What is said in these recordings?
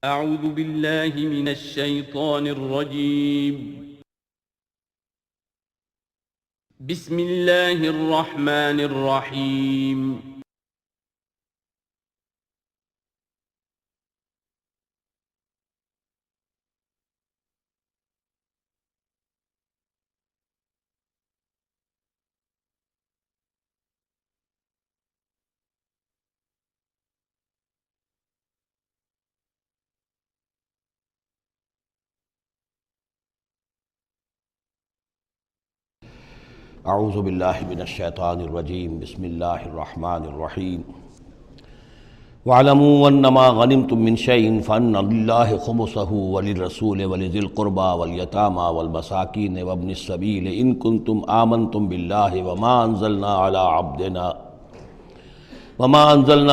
اعوذ باللہ من الشیطان الرجیم بسم اللہ الرحمن الرحیم اعوذ باللہ من الشیطان الرجیم بسم اللہ الرحمن الرحیم وَاعْلَمُوا أَنَّمَا غَنِمْتُم مِّن شَيْءٍ فَأَنَّ لِلَّهِ خُمُسَهُ وَلِلرَّسُولِ وَلِذِي الْقُرْبَى وَالْيَتَامَى وَالْمَسَاكِينِ وَابْنِ السَّبِيلِ إِن كُنتُمْ آمَنتُم بِاللَّهِ وَمَا أَنزَلْنَا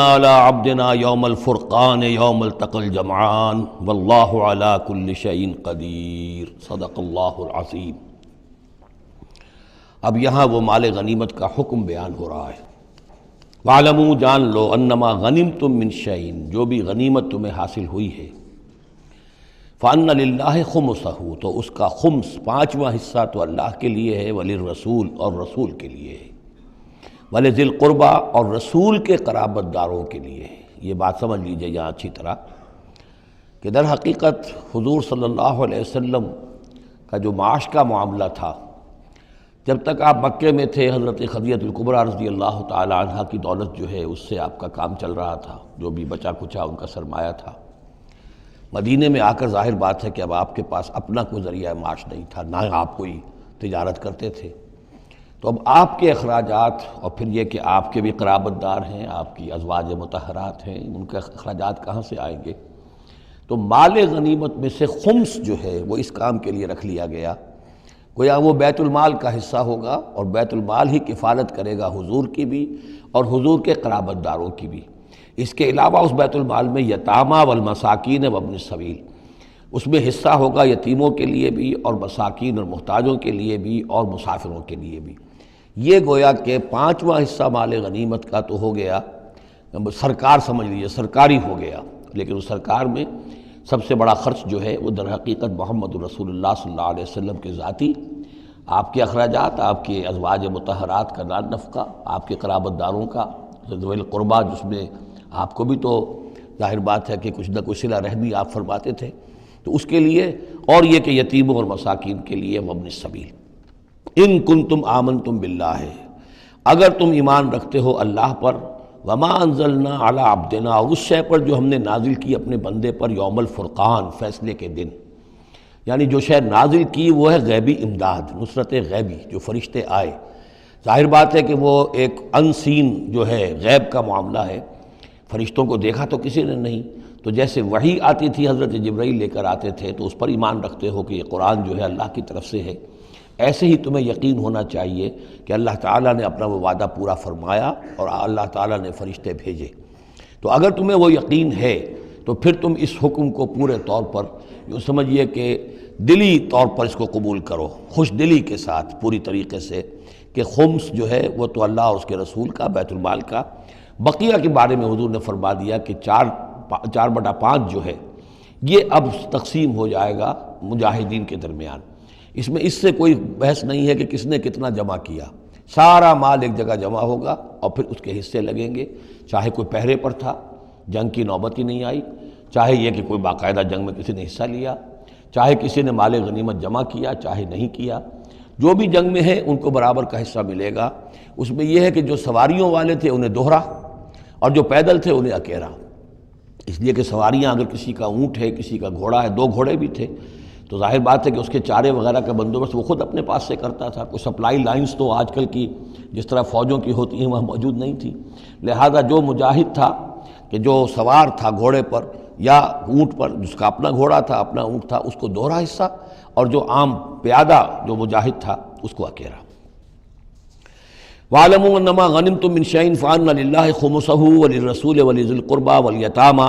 عَلَىٰ عَبْدِنَا يَوْمَ الْفُرْقَانِ يَوْمَ الْتَقَى الْجَمْعَانِ وَاللَّهُ عَلَىٰ كُلِّ شَيْءٍ قَدِيرٌ صدق اللہ العظیم۔ اب یہاں وہ مال غنیمت کا حکم بیان ہو رہا ہے۔ وَاعْلَمُوا جان لو انما غنمتم من شیء جو بھی غنیمت تمہیں حاصل ہوئی ہے، فَأَنَّ لِلَّهِ خُمُسَهُ تو اس کا خمس پانچواں حصہ تو اللہ کے لیے ہے، وَلِلرَّسُولِ اور رسول کے لیے ہے، وَلِذِي الْقُرْبَى اور رسول کے قرابت داروں کے لیے ہے۔ یہ بات سمجھ لیجئے یہاں اچھی طرح کہ در حقیقت حضور صلی اللہ علیہ وسلم کا جو معاش کا معاملہ تھا، جب تک آپ مکے میں تھے حضرت خدیجہ الکبریٰ رضی اللہ تعالی عنہ کی دولت جو ہے اس سے آپ کا کام چل رہا تھا، جو بھی بچا کچا ان کا سرمایہ تھا۔ مدینے میں آ کر ظاہر بات ہے کہ اب آپ کے پاس اپنا کوئی ذریعہ معاش نہیں تھا، نہ آپ کوئی تجارت کرتے تھے، تو اب آپ کے اخراجات اور پھر یہ کہ آپ کے بھی قرابت دار ہیں، آپ کی ازواج مطہرات ہیں، ان کے اخراجات کہاں سے آئیں گے؟ تو مال غنیمت میں سے خمس جو ہے وہ اس کام کے لیے رکھ لیا گیا، گویا وہ بیت المال کا حصہ ہوگا، اور بیت المال ہی کفالت کرے گا حضور کی بھی اور حضور کے قرابت داروں کی بھی۔ اس کے علاوہ اس بیت المال میں یتامى والمساکین وابن السبیل، اس میں حصہ ہوگا یتیموں کے لیے بھی اور مساکین اور محتاجوں کے لیے بھی اور مسافروں کے لیے بھی۔ یہ گویا کہ پانچواں حصہ مال غنیمت کا تو ہو گیا، سرکار سمجھ لیجیے سرکاری ہو گیا، لیکن اس سرکار میں سب سے بڑا خرچ جو ہے وہ در حقیقت محمد رسول اللہ صلی اللہ علیہ وسلم کے ذاتی آپ کے اخراجات، آپ کے ازواج مطہرات کا نان نفقہ، آپ کے قرابت داروں کا ذوی القربیٰ، جس میں آپ کو بھی تو ظاہر بات ہے کہ کچھ نہ کچھ صلہ رحمی آپ فرماتے تھے، تو اس کے لیے، اور یہ کہ یتیموں اور مساکین کے لیے وابن السبیل۔ ان کنتم آمنتم باللہ اگر تم ایمان رکھتے ہو اللہ پر، وما انزلنا علی عبدنا اور اس شے پر جو ہم نے نازل کی اپنے بندے پر، یوم الفرقان فیصلے کے دن، یعنی جو شے نازل کی وہ ہے غیبی امداد، نصرت غیبی، جو فرشتے آئے۔ ظاہر بات ہے کہ وہ ایک انسین جو ہے غیب کا معاملہ ہے، فرشتوں کو دیکھا تو کسی نے نہیں، تو جیسے وحی آتی تھی حضرت جبرائیل لے کر آتے تھے تو اس پر ایمان رکھتے ہو کہ یہ قرآن جو ہے اللہ کی طرف سے ہے، ایسے ہی تمہیں یقین ہونا چاہیے کہ اللہ تعالیٰ نے اپنا وہ وعدہ پورا فرمایا اور اللہ تعالیٰ نے فرشتے بھیجے۔ تو اگر تمہیں وہ یقین ہے تو پھر تم اس حکم کو پورے طور پر یوں سمجھیے کہ دلی طور پر اس کو قبول کرو، خوش دلی کے ساتھ پوری طریقے سے، کہ خمس جو ہے وہ تو اللہ اور اس کے رسول کا، بیت المال کا۔ بقیہ کے بارے میں حضور نے فرما دیا کہ 4/5 جو ہے یہ اب تقسیم ہو جائے گا مجاہدین کے درمیان۔ اس میں اس سے کوئی بحث نہیں ہے کہ کس نے کتنا جمع کیا، سارا مال ایک جگہ جمع ہوگا اور پھر اس کے حصے لگیں گے، چاہے کوئی پہرے پر تھا، جنگ کی نوبت ہی نہیں آئی، چاہے یہ کہ کوئی باقاعدہ جنگ میں کسی نے حصہ لیا، چاہے کسی نے مال غنیمت جمع کیا چاہے نہیں کیا، جو بھی جنگ میں ہے ان کو برابر کا حصہ ملے گا۔ اس میں یہ ہے کہ جو سواریوں والے تھے انہیں دوہرا، اور جو پیدل تھے انہیں اکیرا، اس لیے کہ سواریاں اگر کسی کا اونٹ ہے کسی کا گھوڑا ہے، 2 گھوڑے بھی تھے، تو ظاہر بات ہے کہ اس کے چارے وغیرہ کا بندوبست وہ خود اپنے پاس سے کرتا تھا، کوئی سپلائی لائنز تو آج کل کی جس طرح فوجوں کی ہوتی ہیں وہاں موجود نہیں تھی، لہذا جو مجاہد تھا کہ جو سوار تھا گھوڑے پر یا اونٹ پر، جس کا اپنا گھوڑا تھا اپنا اونٹ تھا، اس کو دوہرا حصہ، اور جو عام پیادہ جو مجاہد تھا اس کو اکیرا۔ وَاعْلَمُوا أَنَّمَا غَنِمْتُم مِّن شَيْءٍ فَأَنَّ لِلَّهِ خُمُسَهُ وَلِلرَّسُولِ وَلِذِي الْقُرْبَى وَالْيَتَامَى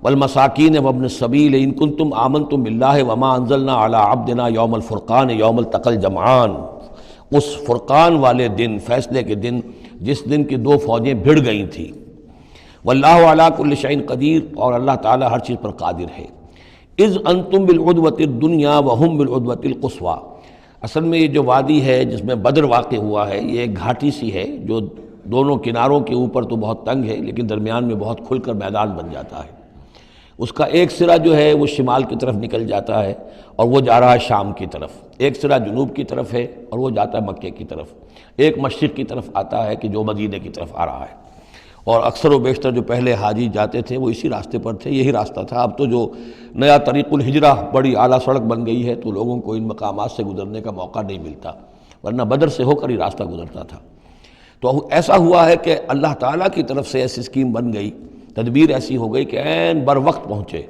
والمساکین وابن السبیل ان کنتم آمنتم باللہ وما انزلنا علی عبدنا یوم الفرقان یوم التقى الجمعان، اس فرقان والے دن، فیصلے کے دن، جس دن کی 2 فوجیں بھڑ گئی تھیں۔ واللہ علی کل شیء قدیر، اور اللہ تعالیٰ ہر چیز پر قادر ہے۔ اذ انتم بالعدوۃ الدنیا وہم بالعدوۃ القصویٰ، اصل میں یہ جو وادی ہے جس میں بدر واقع ہوا ہے، یہ ایک گھاٹی سی ہے جو دونوں کناروں کے اوپر تو بہت تنگ ہے لیکن درمیان میں بہت کھل کر میدان بن جاتا ہے۔ اس کا ایک سرا جو ہے وہ شمال کی طرف نکل جاتا ہے اور وہ جا رہا ہے شام کی طرف، ایک سرا جنوب کی طرف ہے اور وہ جاتا ہے مکے کی طرف، ایک مشرق کی طرف آتا ہے کہ جو مدینے کی طرف آ رہا ہے، اور اکثر و بیشتر جو پہلے حاجی جاتے تھے وہ اسی راستے پر تھے، یہی راستہ تھا۔ اب تو جو نیا طریق الہجرہ بڑی اعلیٰ سڑک بن گئی ہے تو لوگوں کو ان مقامات سے گزرنے کا موقع نہیں ملتا، ورنہ بدر سے ہو کر ہی راستہ گزرتا تھا۔ تو ایسا ہوا ہے کہ اللہ تعالیٰ کی طرف سے ایسی اسکیم بن گئی، تدبیر ایسی ہو گئی کہ عین بر وقت پہنچے،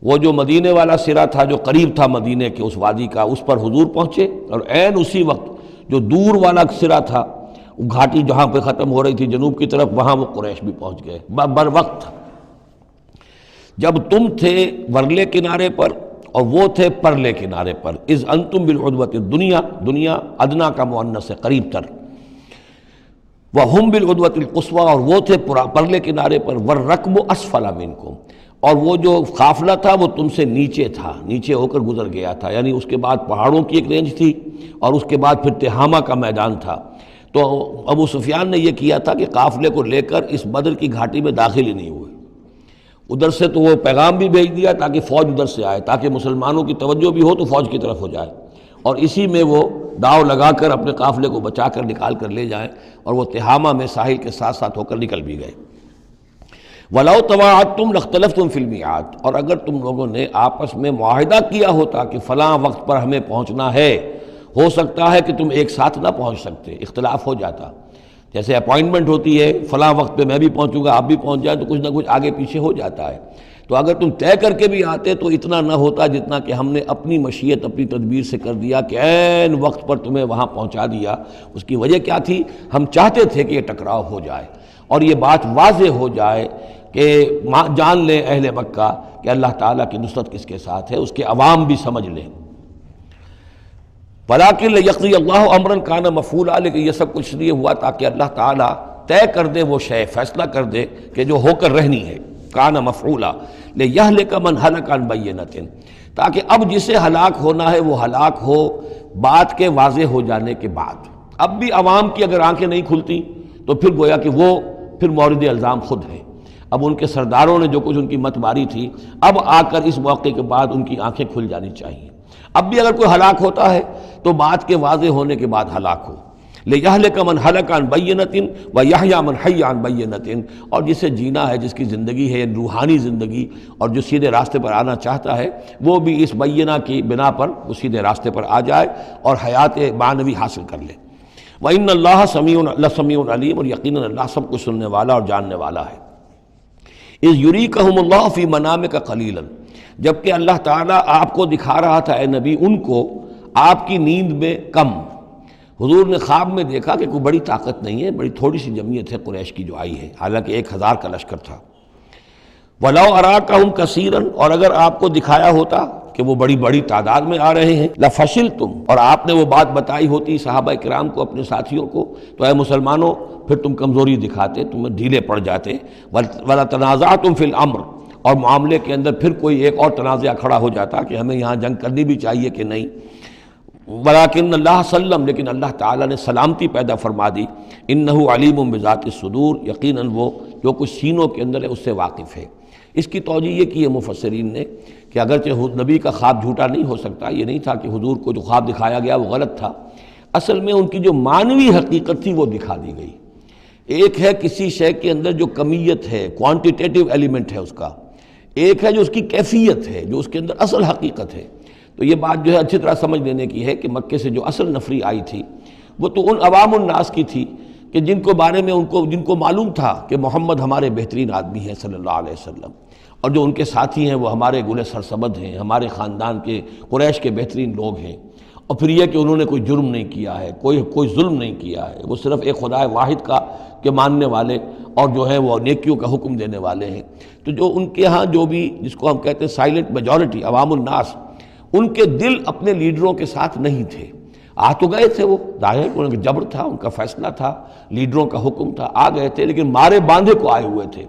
وہ جو مدینے والا سرا تھا جو قریب تھا مدینے کے اس وادی کا، اس پر حضور پہنچے، اور عین اسی وقت جو دور والا سرا تھا، گھاٹی جہاں پہ ختم ہو رہی تھی جنوب کی طرف، وہاں وہ قریش بھی پہنچ گئے بر وقت۔ جب تم تھے ورلے کنارے پر اور وہ تھے پرلے کنارے پر، اذ انتم بالعدوۃ الدنیا، دنیا ادنا کا مؤنث ہے قریب تر، وہم بالعدوۃ القصویٰ، اور وہ تھے پرلے کنارے پر، والرکب اسفل منکم، اور وہ جو قافلہ تھا وہ تم سے نیچے تھا، نیچے ہو کر گزر گیا تھا، یعنی اس کے بعد پہاڑوں کی ایک رینج تھی اور اس کے بعد پھر تہامہ کا میدان تھا۔ تو ابو سفیان نے یہ کیا تھا کہ قافلے کو لے کر اس بدر کی گھاٹی میں داخل ہی نہیں ہوئے، ادھر سے تو وہ پیغام بھی بھیج دیا تاکہ فوج ادھر سے آئے، تاکہ مسلمانوں کی توجہ بھی ہو تو فوج کی طرف ہو جائے، اور اسی میں وہ داؤ لگا کر اپنے قافلے کو بچا کر نکال کر لے جائیں، اور وہ تہامہ میں ساحل کے ساتھ ساتھ ہو کر نکل بھی گئے۔ وَلَوْ تَوَاعَدْتُمْ لَاخْتَلَفْتُمْ فِي الْمِيعَادِ، اور اگر تم لوگوں نے آپس میں معاہدہ کیا ہوتا کہ فلاں وقت پر ہمیں پہنچنا ہے، ہو سکتا ہے کہ تم ایک ساتھ نہ پہنچ سکتے، اختلاف ہو جاتا، جیسے اپوائنٹمنٹ ہوتی ہے فلاں وقت پہ میں بھی پہنچوں گا آپ بھی پہنچ جائیں تو کچھ نہ کچھ آگے پیچھے ہو جاتا ہے، تو اگر تم طے کر کے بھی آتے تو اتنا نہ ہوتا جتنا کہ ہم نے اپنی مشیت اپنی تدبیر سے کر دیا کہ عین وقت پر تمہیں وہاں پہنچا دیا۔ اس کی وجہ کیا تھی؟ ہم چاہتے تھے کہ یہ ٹکراؤ ہو جائے اور یہ بات واضح ہو جائے کہ جان لیں اہل مکہ کہ اللہ تعالیٰ کی نصرت کس کے ساتھ ہے، اس کے عوام بھی سمجھ لیں۔ وَلَٰكِن لِيَقْضِيَ اللَّهُ أَمْرًا كَانَ مَفْعُولًا، لیکن یہ سب کچھ اس لیے ہوا تاکہ اللہ تعالیٰ طے کر دے وہ شے، فیصلہ کر دے کہ جو ہو کر رہنی ہے، كَانَ مَفْعُولًا لِيَهْلِكَ مَنْ هَلَكَ عَنْ بَيِّنَةٍ، تاکہ اب جسے ہلاک ہونا ہے وہ ہلاک ہو بات کے واضح ہو جانے کے بعد۔ اب بھی عوام کی اگر آنکھیں نہیں کھلتی تو پھر گویا کہ وہ پھر مورد الزام خود ہے، اب ان کے سرداروں نے جو کچھ ان کی مت ماری تھی، اب آ کر اس موقع کے بعد ان کی آنکھیں کھل جانی چاہیے۔ اب بھی اگر کوئی ہلاک ہوتا ہے تو بات کے واضح ہونے کے بعد ہلاک ہو، لِيَهْلِكَ مَنْ هَلَكَ عَنْ بَيِّنَةٍ وَيَحْيَىٰ مَنْ حَيَّ عَنْ بَيِّنَةٍ، اور جسے جینا ہے، جس کی زندگی ہے روحانی زندگی، اور جو سیدھے راستے پر آنا چاہتا ہے وہ بھی اس بینہ کی بنا پر وہ سیدھے راستے پر آ جائے اور حیات معنوی حاصل کر لے۔ وَإِنَّ اللَّهَ سَمِيعٌ عَلِيمٌ، اور یقیناً اللہ سب کچھ سننے والا اور جاننے والا ہے۔ اِذْ يُرِيكَهُمُ اللَّهُ فِي مَنَامِكَ قَلِيلًا، جبکہ اللہ تعالیٰ آپ کو دکھا رہا تھا اے نبی ان کو آپ کی نیند میں کم، حضور نے خواب میں دیکھا کہ کوئی بڑی طاقت نہیں ہے، بڑی تھوڑی سی جمعیت ہے قریش کی جو آئی ہے، حالانکہ 1000 کا لشکر تھا۔ وَلَوْ أَرَاكَهُمْ كَثِيرًا، اور اگر آپ کو دکھایا ہوتا کہ وہ بڑی بڑی تعداد میں آ رہے ہیں، لَفَشِلْتُمْ، اور آپ نے وہ بات بتائی ہوتی صحابہ کرام کو اپنے ساتھیوں کو، تو اے مسلمانوں پھر تم کمزوری دکھاتے، تم ڈھیلے پڑ جاتے۔ وَلَا تَنَازَعْتُمْ فِي الْأَمْرِ، اور معاملے کے اندر پھر کوئی ایک اور تنازع کھڑا ہو جاتا کہ ہمیں یہاں جنگ کرنی بھی چاہیے کہ نہیں۔ وَلَٰكِنَّ اللَّهَ سَلَّمَ، لیکن اللہ تعالیٰ نے سلامتی پیدا فرما دی۔ إِنَّهُ عَلِيمٌ بِذَاتِ الصُّدُورِ، یقیناً وہ جو کچھ سینوں کے اندر ہے اس سے واقف ہے۔ اس کی توجیہ یہ کی ہے مفسرین نے کہ اگرچہ نبی کا خواب جھوٹا نہیں ہو سکتا، یہ نہیں تھا کہ حضور کو جو خواب دکھایا گیا وہ غلط تھا، اصل میں ان کی جو معنوی حقیقت تھی وہ دکھا دی گئی۔ ایک ہے کسی شے کے اندر جو کمیت ہے، کوانٹیٹیو ایلیمنٹ ہے اس کا، ایک ہے جو اس کی کیفیت ہے، جو اس کے اندر اصل حقیقت ہے۔ تو یہ بات جو ہے اچھی طرح سمجھ لینے کی ہے کہ مکے سے جو اصل نفری آئی تھی وہ تو ان عوام الناس کی تھی کہ جن کو بارے میں جن کو معلوم تھا کہ محمد ہمارے بہترین آدمی ہیں صلی اللہ علیہ وسلم، اور جو ان کے ساتھی ہیں وہ ہمارے گلے سرسبد ہیں، ہمارے خاندان کے قریش کے بہترین لوگ ہیں، اور پھر یہ کہ انہوں نے کوئی جرم نہیں کیا ہے، کوئی ظلم نہیں کیا ہے، وہ صرف ایک خدا واحد کا کے ماننے والے اور جو ہے وہ نیکیوں کا حکم دینے والے ہیں۔ تو جو ان کے ہاں جو بھی جس کو ہم کہتے ہیں سائلنٹ میجورٹی عوام الناس، ان کے دل اپنے لیڈروں کے ساتھ نہیں تھے۔ آ تو گئے تھے، وہ ظاہر ان کا جبر تھا، ان کا فیصلہ تھا، لیڈروں کا حکم تھا، آ گئے تھے، لیکن مارے باندھے کو آئے ہوئے تھے۔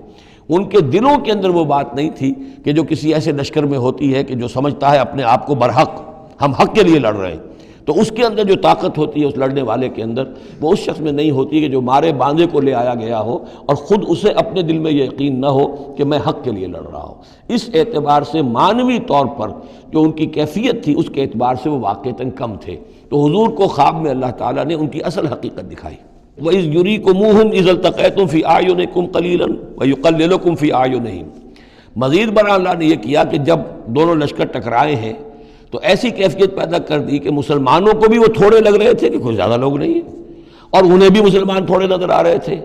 ان کے دلوں کے اندر وہ بات نہیں تھی کہ جو کسی ایسے لشکر میں ہوتی ہے کہ جو سمجھتا ہے اپنے آپ کو برحق، ہم حق کے لیے لڑ رہے ہیں، تو اس کے اندر جو طاقت ہوتی ہے اس لڑنے والے کے اندر، وہ اس شخص میں نہیں ہوتی کہ جو مارے باندھے کو لے آیا گیا ہو اور خود اسے اپنے دل میں یہ یقین نہ ہو کہ میں حق کے لیے لڑ رہا ہوں۔ اس اعتبار سے معنوی طور پر جو ان کی کیفیت تھی اس کے اعتبار سے وہ واقعتاً کم تھے، تو حضور کو خواب میں اللہ تعالیٰ نے ان کی اصل حقیقت دکھائی۔ وَإِذْ يُرِيكُمُوهُمْ إِذْ الْتَقَيْتُمْ فِي أَعْيُنِكُمْ قَلِيلًا وَيُقَلِّلُكُمْ فِي أَعْيُنِهِمْ۔ مزید برآں اللہ نے یہ کیا کہ جب دونوں لشکر ٹکرائے ہیں تو ایسی کیفیت پیدا کر دی کہ مسلمانوں کو بھی وہ تھوڑے لگ رہے تھے کہ کوئی زیادہ لوگ نہیں ہیں، اور انہیں بھی مسلمان تھوڑے نظر آ رہے تھے۔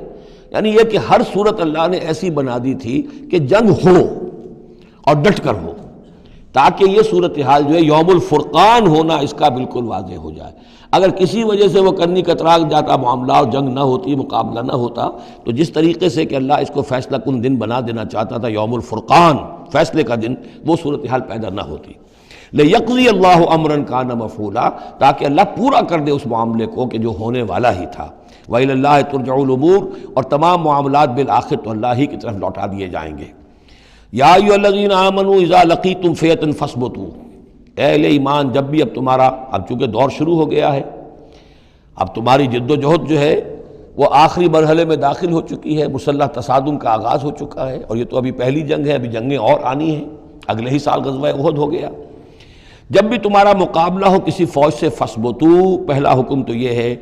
یعنی یہ کہ ہر صورت اللہ نے ایسی بنا دی تھی کہ جنگ ہو اور ڈٹ کر ہو، تاکہ یہ صورتحال جو ہے یوم الفرقان ہونا اس کا بالکل واضح ہو جائے۔ اگر کسی وجہ سے وہ کرنی کترا جاتا معاملہ اور جنگ نہ ہوتی، مقابلہ نہ ہوتا، تو جس طریقے سے کہ اللہ اس کو فیصلہ کن دن بنا دینا چاہتا تھا، یوم الفرقان فیصلے کا دن، وہ صورتحال پیدا نہ ہوتی۔ لِيَقْضِيَ اللَّهُ أَمْرًا كَانَ مَفْعُولًا، تاکہ اللہ پورا کر دے اس معاملے کو کہ جو ہونے والا ہی تھا۔ وَإِلَى اللَّهِ تُرْجَعُ الْأُمُورُ، اور تمام معاملات بالآخر تو اللہ ہی کی طرف لوٹا دیے جائیں گے۔ یا ایھا الذین آمنوا اذا لقیتم فئۃ فاثبتوا، اے اہل ایمان جب بھی اب تمہارا، اب چونکہ دور شروع ہو گیا ہے، اب تمہاری جد و جہد جو ہے وہ آخری مرحلے میں داخل ہو چکی ہے، مسلح تصادم کا آغاز ہو چکا ہے، اور یہ تو ابھی پہلی جنگ ہے، ابھی جنگیں اور آنی ہیں، اگلے ہی سال غزوہ احد ہو گیا۔ جب بھی تمہارا مقابلہ ہو کسی فوج سے فاثبتوا، پہلا حکم تو یہ ہے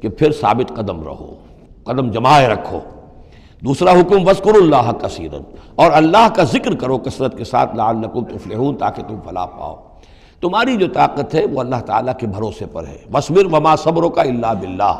کہ پھر ثابت قدم رہو، قدم جمائے رکھو۔ دوسرا حکم وَاذْكُرُوا اللَّهَ كَثِيرًا، اور اللہ کا ذکر کرو کثرت کے ساتھ، لعلکم تفلحون، تاکہ تم فلاح پاؤ۔ تمہاری جو طاقت ہے وہ اللہ تعالیٰ کے بھروسے پر ہے۔ وَاصْبِرْ وَمَا صَبْرُكَ إِلَّا بِاللَّهِ،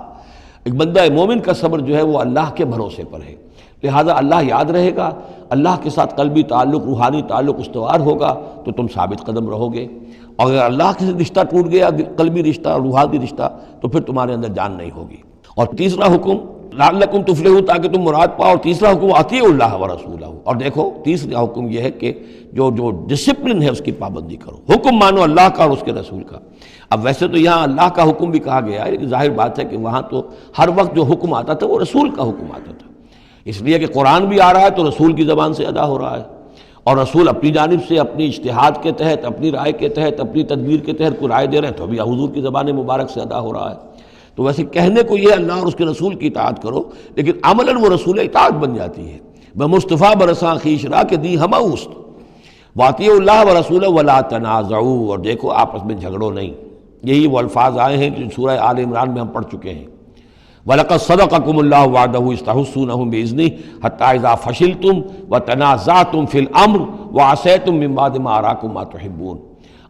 ایک بندہ مومن کا صبر جو ہے وہ اللہ کے بھروسے پر ہے، لہذا اللہ یاد رہے گا، اللہ کے ساتھ قلبی تعلق، روحانی تعلق استوار ہوگا تو تم ثابت قدم رہو گے، اور اگر اللہ کے رشتہ ٹوٹ گیا، قلبی رشتہ، روحانی رشتہ، تو پھر تمہارے اندر جان نہیں ہوگی۔ اور تیسرا حکم لعلکم تفلحون، تاکہ تم مراد پاؤ، اور تیسرا حکم اطیعوا اللہ ورسولہ، اور دیکھو تیسرا حکم یہ ہے کہ جو ڈسپلن ہے اس کی پابندی کرو، حکم مانو اللہ کا اور اس کے رسول کا۔ اب ویسے تو یہاں اللہ کا حکم بھی کہا گیا ہے، لیکن ظاہر بات ہے کہ وہاں تو ہر وقت جو حکم آتا تھا وہ رسول کا حکم آتا تھا، اس لیے کہ قرآن بھی آ رہا ہے تو رسول کی زبان سے ادا ہو رہا ہے، اور رسول اپنی جانب سے اپنی اجتہاد کے تحت، اپنی رائے کے تحت، اپنی تدبیر کے تحت کوئی رائے دے رہے ہیں تو بھی حضور کی زبان مبارک سے ادا ہو رہا ہے۔ تو ویسے کہنے کو یہ اللہ اور اس کے رسول کی اطاعت کرو، لیکن عملاً وہ رسول اطاعت بن جاتی ہے۔ بمصطفیٰ برساں خویش را کہ دی ہمہ اوست، واطیعوا اللہ ورسولہ ولا تنازعوا، اور دیکھو آپس میں جھگڑو نہیں۔ یہی وہ الفاظ آئے ہیں جو سورہ آل عمران میں ہم پڑھ چکے ہیں۔ وَلَقَدْ صَدَقَكُمُ اللَّهُ وَعْدَهُ إِذْ تَحُسُّونَهُمْ بِإِذْنِهِ حَتَّىٰ إِذَا فَشِلْتُمْ وَتَنَازَعْتُمْ فِي الْأَمْرِ وَعَصَيْتُمْ مِن بَعْدِ مَا أَرَاكُمْ مَا تُحِبُّونَ۔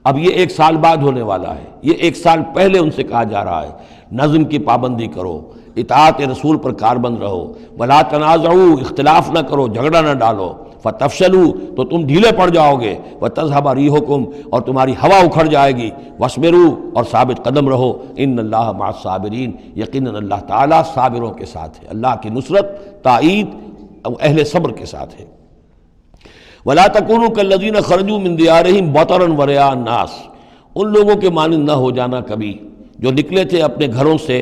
اب یہ ایک سال بعد ہونے والا ہے، یہ ایک سال پہلے ان سے کہا جا رہا ہے نظم کی پابندی کرو، اطاعت رسول پر کاربند رہو، ولا تنازعوا، اختلاف نہ کرو، جھگڑا نہ ڈالو، فتفشلوا، تو تم ڈھیلے پڑ جاؤ گے، وتذهب ريحكم، اور تمہاری ہوا اکھڑ جائے گی، واصبروا، اور ثابت قدم رہو، ان اللہ مع الصابرین، یقیناً اللہ تعالیٰ صابروں کے ساتھ ہے، اللہ کی نصرت، تائید اہل صبر کے ساتھ ہے۔ ولا تکونوا کالذین خرجوا من دیارہم بطرا ورئاء الناس، ان لوگوں کے مانند نہ ہو جانا کبھی جو نکلے تھے اپنے گھروں سے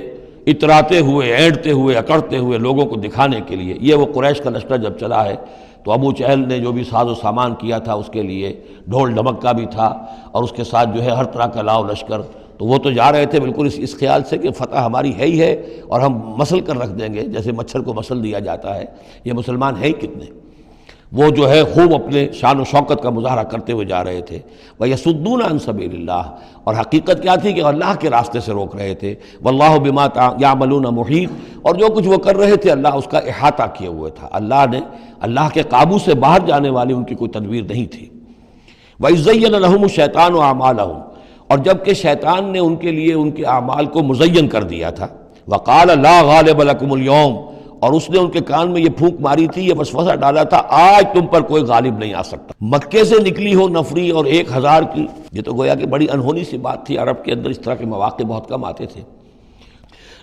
اتراتے ہوئے، اینٹتے ہوئے، اکڑتے ہوئے لوگوں کو دکھانے کے لیے۔ یہ وہ قریش کا لشکر جب چلا ہے تو ابو جہل نے جو بھی ساز و سامان کیا تھا اس کے لیے ڈھول ڈھمک کا بھی تھا، اور اس کے ساتھ جو ہے ہر طرح کا لاؤ لشکر، تو وہ تو جا رہے تھے بالکل اس خیال سے کہ فتح ہماری ہے ہی ہے، اور ہم مسل کر رکھ دیں گے، جیسے مچھر کو مسل دیا جاتا ہے۔ یہ مسلمان ہیں ہی کتنے، وہ جو ہے خوب اپنے شان و شوکت کا مظاہرہ کرتے ہوئے جا رہے تھے۔ وَيَصُدُّونَ عَن سَبِيلِ اللَّهِ، اور حقیقت کیا تھی کہ اللہ کے راستے سے روک رہے تھے۔ وَاللَّهُ بِمَا يَعْمَلُونَ مُحِيطٌ، اور جو کچھ وہ کر رہے تھے اللہ اس کا احاطہ کیے ہوئے تھا، اللہ کے قابو سے باہر جانے والی ان کی کوئی تدبیر نہیں تھی۔ وَإِذْ زَيَّنَ لَهُمُ الشَّيْطَانُ أَعْمَالَهُمْ، اور جب کہ شیطان نے ان کے لیے ان کے اعمال کو مزین کر دیا تھا۔ وَقَالَ لَا غَالِبَ لَكُمُ الْيَوْمَ، اور اس نے ان کے کان میں یہ پھونک ماری تھی، یہ وسوسہ ڈالا تھا، آج تم پر کوئی غالب نہیں آ سکتا۔ مکے سے نکلی ہو نفری اور 1000 کی، یہ تو گویا کہ بڑی انہونی سی بات تھی، عرب کے اندر اس طرح کے مواقع بہت کم آتے تھے۔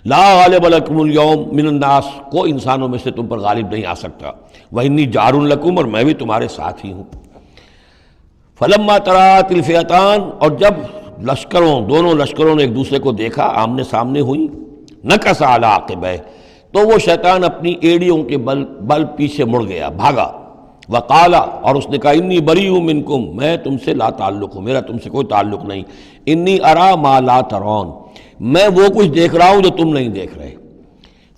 لا غالب لکم اليوم من الناس، کوئی انسانوں میں سے تم پر غالب نہیں آ سکتا۔ وإنی جار لکم، اور میں بھی تمہارے ساتھ ہی ہوں۔ فلما تراءت الفئتان، اور جب دونوں لشکروں نے ایک دوسرے کو دیکھا، آمنے سامنے ہوئی، نکص علی عقبیہ، تو وہ شیطان اپنی ایڑیوں کے بل پیچھے مڑ گیا، بھاگا۔ وقال، اور اس نے کہا انی بریء منکم، میں تم سے لا تعلق ہوں، میرا تم سے کوئی تعلق نہیں، انی ارا ما لا ترون، میں وہ کچھ دیکھ رہا ہوں جو تم نہیں دیکھ رہے۔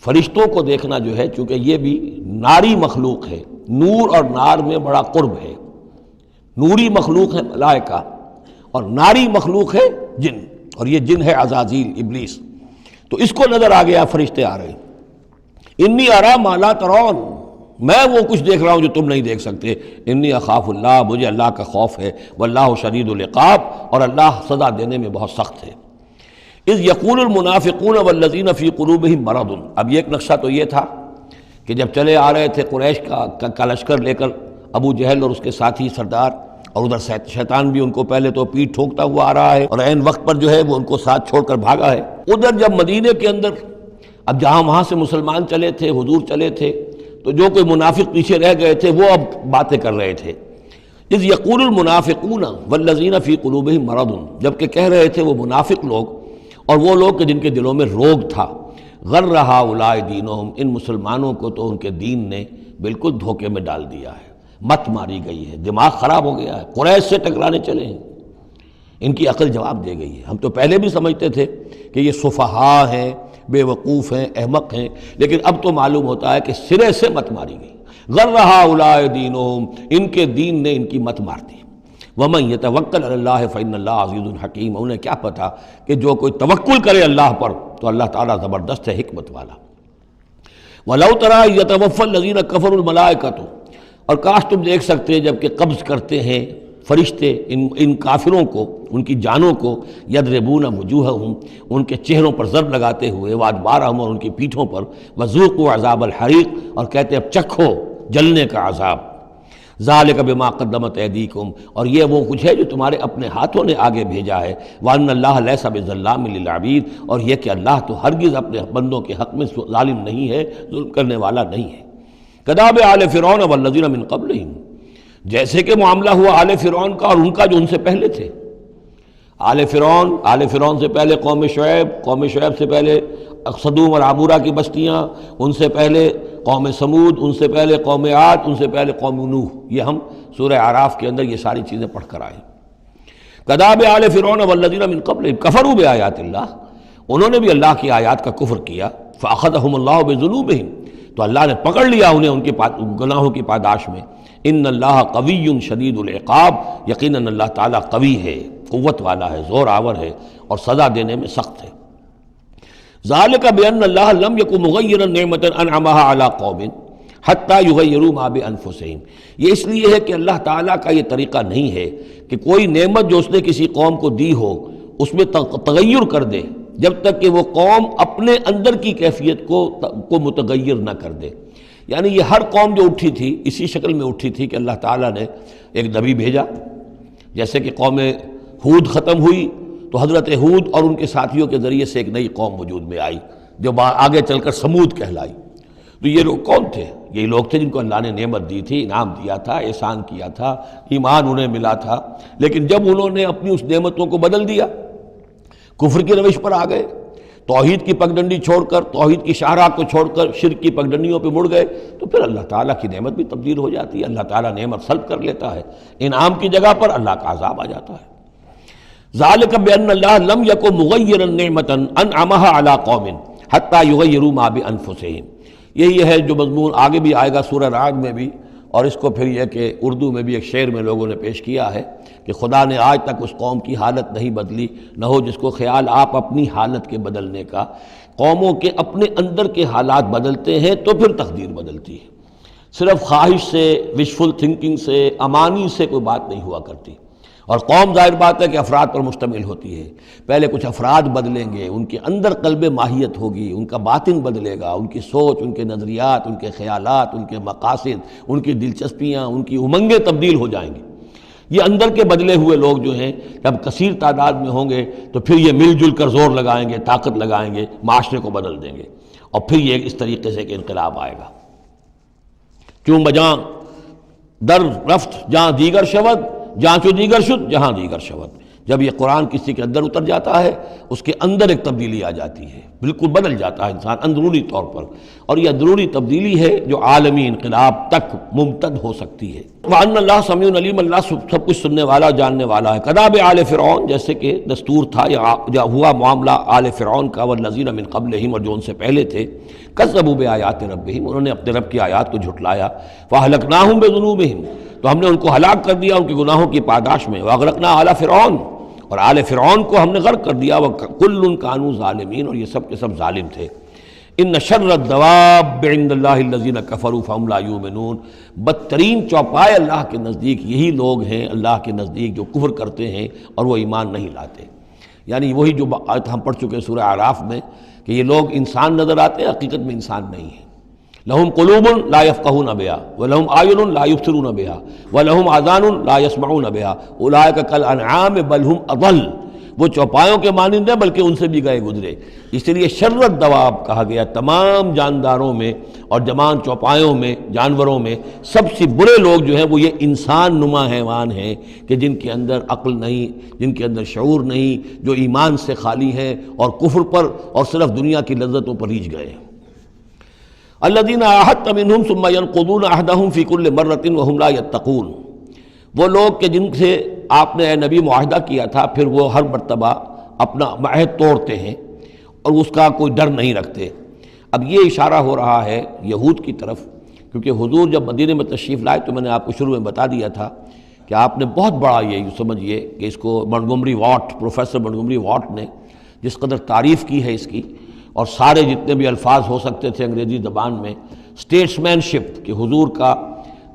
فرشتوں کو دیکھنا جو ہے، چونکہ یہ بھی ناری مخلوق ہے، نور اور نار میں بڑا قرب ہے، نوری مخلوق ہے ملائکہ اور ناری مخلوق ہے جن، اور یہ جن ہے عزازیل ابلیس، تو اس کو نظر آ گیا فرشتے آ رہے ہیں۔ انی ارا ما لا ترون، میں وہ کچھ دیکھ رہا ہوں جو تم نہیں دیکھ سکتے، انی اخاف اللہ، مجھے اللہ کا خوف ہے، واللہ شدید العقاب، اور اللہ سزا دینے میں بہت سخت ہے۔ اذ یقول المنافقون والذین فی قلوبہم مرض، اب یہ ایک نقشہ تو یہ تھا کہ جب چلے آ رہے تھے قریش کا لشکر لے کر ابو جہل اور اس کے ساتھی سردار، اور ادھر شیطان بھی ان کو پہلے تو پیٹھ ٹھوکتا ہوا آ رہا ہے، اور عین وقت پر جو ہے وہ ان کو ساتھ چھوڑ کر بھاگا ہے۔ ادھر جب مدینے کے اندر اب جہاں وہاں سے مسلمان چلے تھے، حضور چلے تھے، تو جو کوئی منافق پیچھے رہ گئے تھے وہ اب باتیں کر رہے تھے۔ اذ یقول المنافقون والذین فی قلوبہم مرض، جبکہ کہہ رہے تھے وہ منافق لوگ اور وہ لوگ کہ جن کے دلوں میں روگ تھا، غر ہؤلاء دینہم، ان مسلمانوں کو تو ان کے دین نے بالکل دھوکے میں ڈال دیا ہے، مت ماری گئی ہے، دماغ خراب ہو گیا ہے، قریش سے ٹکرانے چلے ہیں، ان کی عقل جواب دے گئی ہے۔ ہم تو پہلے بھی سمجھتے تھے کہ یہ سفہاء ہیں، بے وقوف ہیں، احمق ہیں، لیکن اب تو معلوم ہوتا ہے کہ سرے سے مت ماری گئی۔ غر ہؤلاء دینہم، ان کے دین نے ان کی مت مار دی۔ ومن یتوکل علی اللہ فإن اللہ عزیز حکیم، انہیں کیا پتا کہ جو کوئی توکل کرے اللہ پر تو اللہ تعالیٰ زبردست ہے، حکمت والا۔ وَلَوْ تَرَىٰ يَتَوَفَّى الَّذِينَ كَفَرُوا الْمَلَائِكَةُ، اور کاش تم دیکھ سکتے جب کہ قبض کرتے ہیں فرشتے ان کافروں کو، ان کی جانوں کو، یضربون وجوہہم، ان کے چہروں پر ضرب لگاتے ہوئے، وادبارہم، اور ان کی پیٹھوں پر، وذوقوا عذاب الحریق، اور کہتے اب چکھو جلنے کا عذاب، ذالک بما قدمت ایدیکم، اور یہ وہ کچھ ہے جو تمہارے اپنے ہاتھوں نے آگے بھیجا ہے، وان اللہ لیس بظلام للعبید، اور یہ کہ اللہ تو ہرگز اپنے بندوں کے حق میں ظالم نہیں ہے، ظلم کرنے والا نہیں ہے۔ کداب آل فرعون والذین من قبلہم، جیسے کہ معاملہ ہوا آل فرعون کا اور ان کا جو ان سے پہلے تھے۔ آل فرعون سے پہلے قوم شعیب سے پہلے صدوم اور عمورہ کی بستیاں، ان سے پہلے قوم سمود، ان سے پہلے قوم عاد، ان سے پہلے قوم نوح، یہ ہم سورہ اعراف کے اندر یہ ساری چیزیں پڑھ کر آئے۔ کداب آل فرعون والذین من قبلہم کفروا بآیات اللہ، انہوں نے بھی اللہ کی آیات کا کفر کیا، فأخذہم اللہ بذنوبہم، تو اللہ نے پکڑ لیا انہیں ان کے گناہوں کی پاداش میں۔ ان اللہ قوی شدید العقاب، یقیناً اللہ تعالیٰ قوی ہے، قوت والا ہے، زور آور ہے، اور سزا دینے میں سخت ہے۔ ذالک بان اللہ لم یکن مغیرا نعمۃ انعمها علی قوم حتی یغیروا ما بانفسہم، یہ اس لیے ہے کہ اللہ تعالیٰ کا یہ طریقہ نہیں ہے کہ کوئی نعمت جو اس نے کسی قوم کو دی ہو اس میں تغیر کر دے جب تک کہ وہ قوم اپنے اندر کی کیفیت کو متغیر نہ کر دے۔ یعنی یہ ہر قوم جو اٹھی تھی اسی شکل میں اٹھی تھی کہ اللہ تعالیٰ نے ایک نبی بھیجا، جیسے کہ قوم ہود ختم ہوئی تو حضرت ہود اور ان کے ساتھیوں کے ذریعے سے ایک نئی قوم وجود میں آئی جو آگے چل کر سمود کہلائی۔ تو یہ لوگ کون تھے؟ یہ لوگ تھے جن کو اللہ نے نعمت دی تھی، انعام دیا تھا، احسان کیا تھا، ایمان انہیں ملا تھا، لیکن جب انہوں نے اپنی اس نعمتوں کو بدل دیا، کفر کی روش پر آ گئے، توحید کی پگڈنڈی چھوڑ کر، توحید کی شاہراہ کو چھوڑ کر شرک کی پگڈنڈیوں پہ مڑ گئے، تو پھر اللہ تعالیٰ کی نعمت بھی تبدیل ہو جاتی ہے، اللہ تعالیٰ نعمت سلب کر لیتا ہے، انعام کی جگہ پر اللہ کا عذاب آ جاتا ہے۔ ذالک بان اللہ لم یکن مغیرا نعمۃ انعمها علی قوم حتی یغیروا ما بانفسہم، یہی ہے جو مضمون آگے بھی آئے گا سورہ رعد میں بھی، اور اس کو پھر یہ کہ اردو میں بھی ایک شعر میں لوگوں نے پیش کیا ہے کہ خدا نے آج تک اس قوم کی حالت نہیں بدلی، نہ ہو جس کو خیال آپ اپنی حالت کے بدلنے کا۔ قوموں کے اپنے اندر کے حالات بدلتے ہیں تو پھر تقدیر بدلتی ہے، صرف خواہش سے، وشفل تھنکنگ سے، امانی سے کوئی بات نہیں ہوا کرتی۔ اور قوم ظاہر بات ہے کہ افراد پر مشتمل ہوتی ہے، پہلے کچھ افراد بدلیں گے، ان کے اندر قلب ماہیت ہوگی، ان کا باطن بدلے گا، ان کی سوچ، ان کے نظریات، ان کے خیالات، ان کے مقاصد، ان کی دلچسپیاں، ان کی امنگیں تبدیل ہو جائیں گی۔ یہ اندر کے بدلے ہوئے لوگ جو ہیں جب کثیر تعداد میں ہوں گے تو پھر یہ مل جل کر زور لگائیں گے، طاقت لگائیں گے، معاشرے کو بدل دیں گے، اور پھر یہ اس طریقے سے کہ انقلاب آئے گا۔ چون بجاں در رفت جہاں دیگر شود، جہاں چو دیگر شد جہاں دیگر شود، جب یہ قرآن کسی کے اندر اتر جاتا ہے اس کے اندر ایک تبدیلی آ جاتی ہے، بالکل بدل جاتا ہے انسان اندرونی طور پر، اور یہ اندرونی تبدیلی ہے جو عالمی انقلاب تک ممتد ہو سکتی ہے۔ وَأَنَّ اللَّهَ سَمِيعٌ عَلِيمٌ، اللہ سب کچھ سننے والا جاننے والا ہے۔ کداب آل فرعون، جیسے کہ دستور تھا یا ہوا معاملہ آل فرعون کا، والذین من قبلہم، اور جو ان سے پہلے تھے، کذبوا بآیات ربہم، انہوں نے اپنے رب کی آیات کو جھٹلایا، فأہلکناہم بذنوبہم، تو ہم نے ان کو ہلاک کر دیا ان کے گناہوں کی پاداش میں، وأغرقنا آل فرعون، اور آل فرعون کو ہم نے غرق کر دیا، وَكُلٌّ كَانُوا ظَالِمِينَ، اور یہ سب کے سب ظالم تھے۔ ان شر الدواب عند اللہ الذین کفروا فہم لا یؤمنون، بدترین چوپائے اللہ کے نزدیک یہی لوگ ہیں اللہ کے نزدیک جو کفر کرتے ہیں اور وہ ایمان نہیں لاتے۔ یعنی وہی جو آیت ہم پڑھ چکے سورہ اعراف میں کہ یہ لوگ انسان نظر آتے ہیں، حقیقت میں انسان نہیں ہیں۔ لہم قلوب لا یفقہون بہا ولہم اعین لا یبصرون بہا ولہم آذان لا یسمعون بہا اولئک کالانعام بل ہم اضل، وہ چوپایوں کے مانند ہیں بلکہ ان سے بھی گئے گزرے۔ اس لیے شر الدواب کہا گیا، تمام جانداروں میں اور جمان چوپایوں میں، جانوروں میں سب سے برے لوگ جو ہیں وہ یہ انسان نما حیوان ہیں کہ جن کے اندر عقل نہیں، جن کے اندر شعور نہیں، جو ایمان سے خالی ہیں اور کفر پر اور صرف دنیا کی لذتوں پر ریجھ گئے ہیں۔ الذین عاہدت منہم ثم ینقضون عہدہم فی کل مرۃ وہم لا یتقون، وہ لوگ کہ جن سے آپ نے اے نبی معاہدہ کیا تھا پھر وہ ہر مرتبہ اپنا عہد توڑتے ہیں اور اس کا کوئی ڈر نہیں رکھتے۔ اب یہ اشارہ ہو رہا ہے یہود کی طرف، کیونکہ حضور جب مدینے میں تشریف لائے تو میں نے آپ کو شروع میں بتا دیا تھا کہ آپ نے بہت بڑا یہ سمجھیے کہ اس کو Montgomery what, professor Montgomery what نے جس قدر تعریف کی ہے اس کی، اور سارے جتنے بھی الفاظ ہو سکتے تھے انگریزی زبان میں، اسٹیٹسمین شپ کہ حضور کا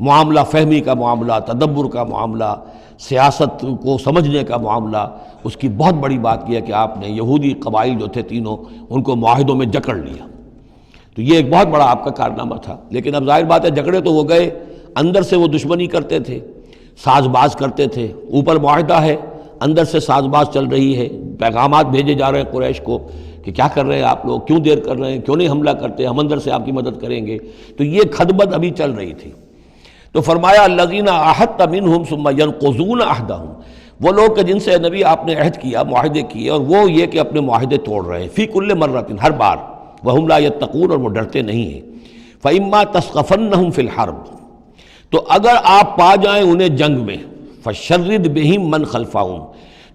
معاملہ، فہمی کا معاملہ، تدبر کا معاملہ، سیاست کو سمجھنے کا معاملہ، اس کی بہت بڑی بات یہ ہے کہ آپ نے یہودی قبائل جو تھے تینوں ان کو معاہدوں میں جکڑ لیا۔ تو یہ ایک بہت بڑا آپ کا کارنامہ تھا، لیکن اب ظاہر بات ہے جکڑے تو وہ گئے، اندر سے وہ دشمنی کرتے تھے، ساز باز کرتے تھے۔ اوپر معاہدہ ہے، اندر سے ساز باز چل رہی ہے، پیغامات بھیجے جا رہے ہیں قریش کو کہ کیا کر رہے ہیں آپ لوگ، کیوں دیر کر رہے ہیں، کیوں نہیں حملہ کرتے، ہم اندر سے آپ کی مدد کریں گے۔ تو یہ خدمت ابھی چل رہی تھی۔ تو فرمایا الذین عاہدت منہم ثم ینقضون عہدہم، وہ لوگ کہ جن سے نبی آپ نے عہد کیا، معاہدے کیے، اور وہ یہ کہ اپنے معاہدے توڑ رہے ہیں، فی کل مرۃ، ہر بار، وہم لا یتقون، اور وہ ڈرتے نہیں ہیں۔ فإما تثقفنہم فی الحرب، تو اگر آپ پا جائیں انہیں جنگ میں، فشرد بہم من خلفہم،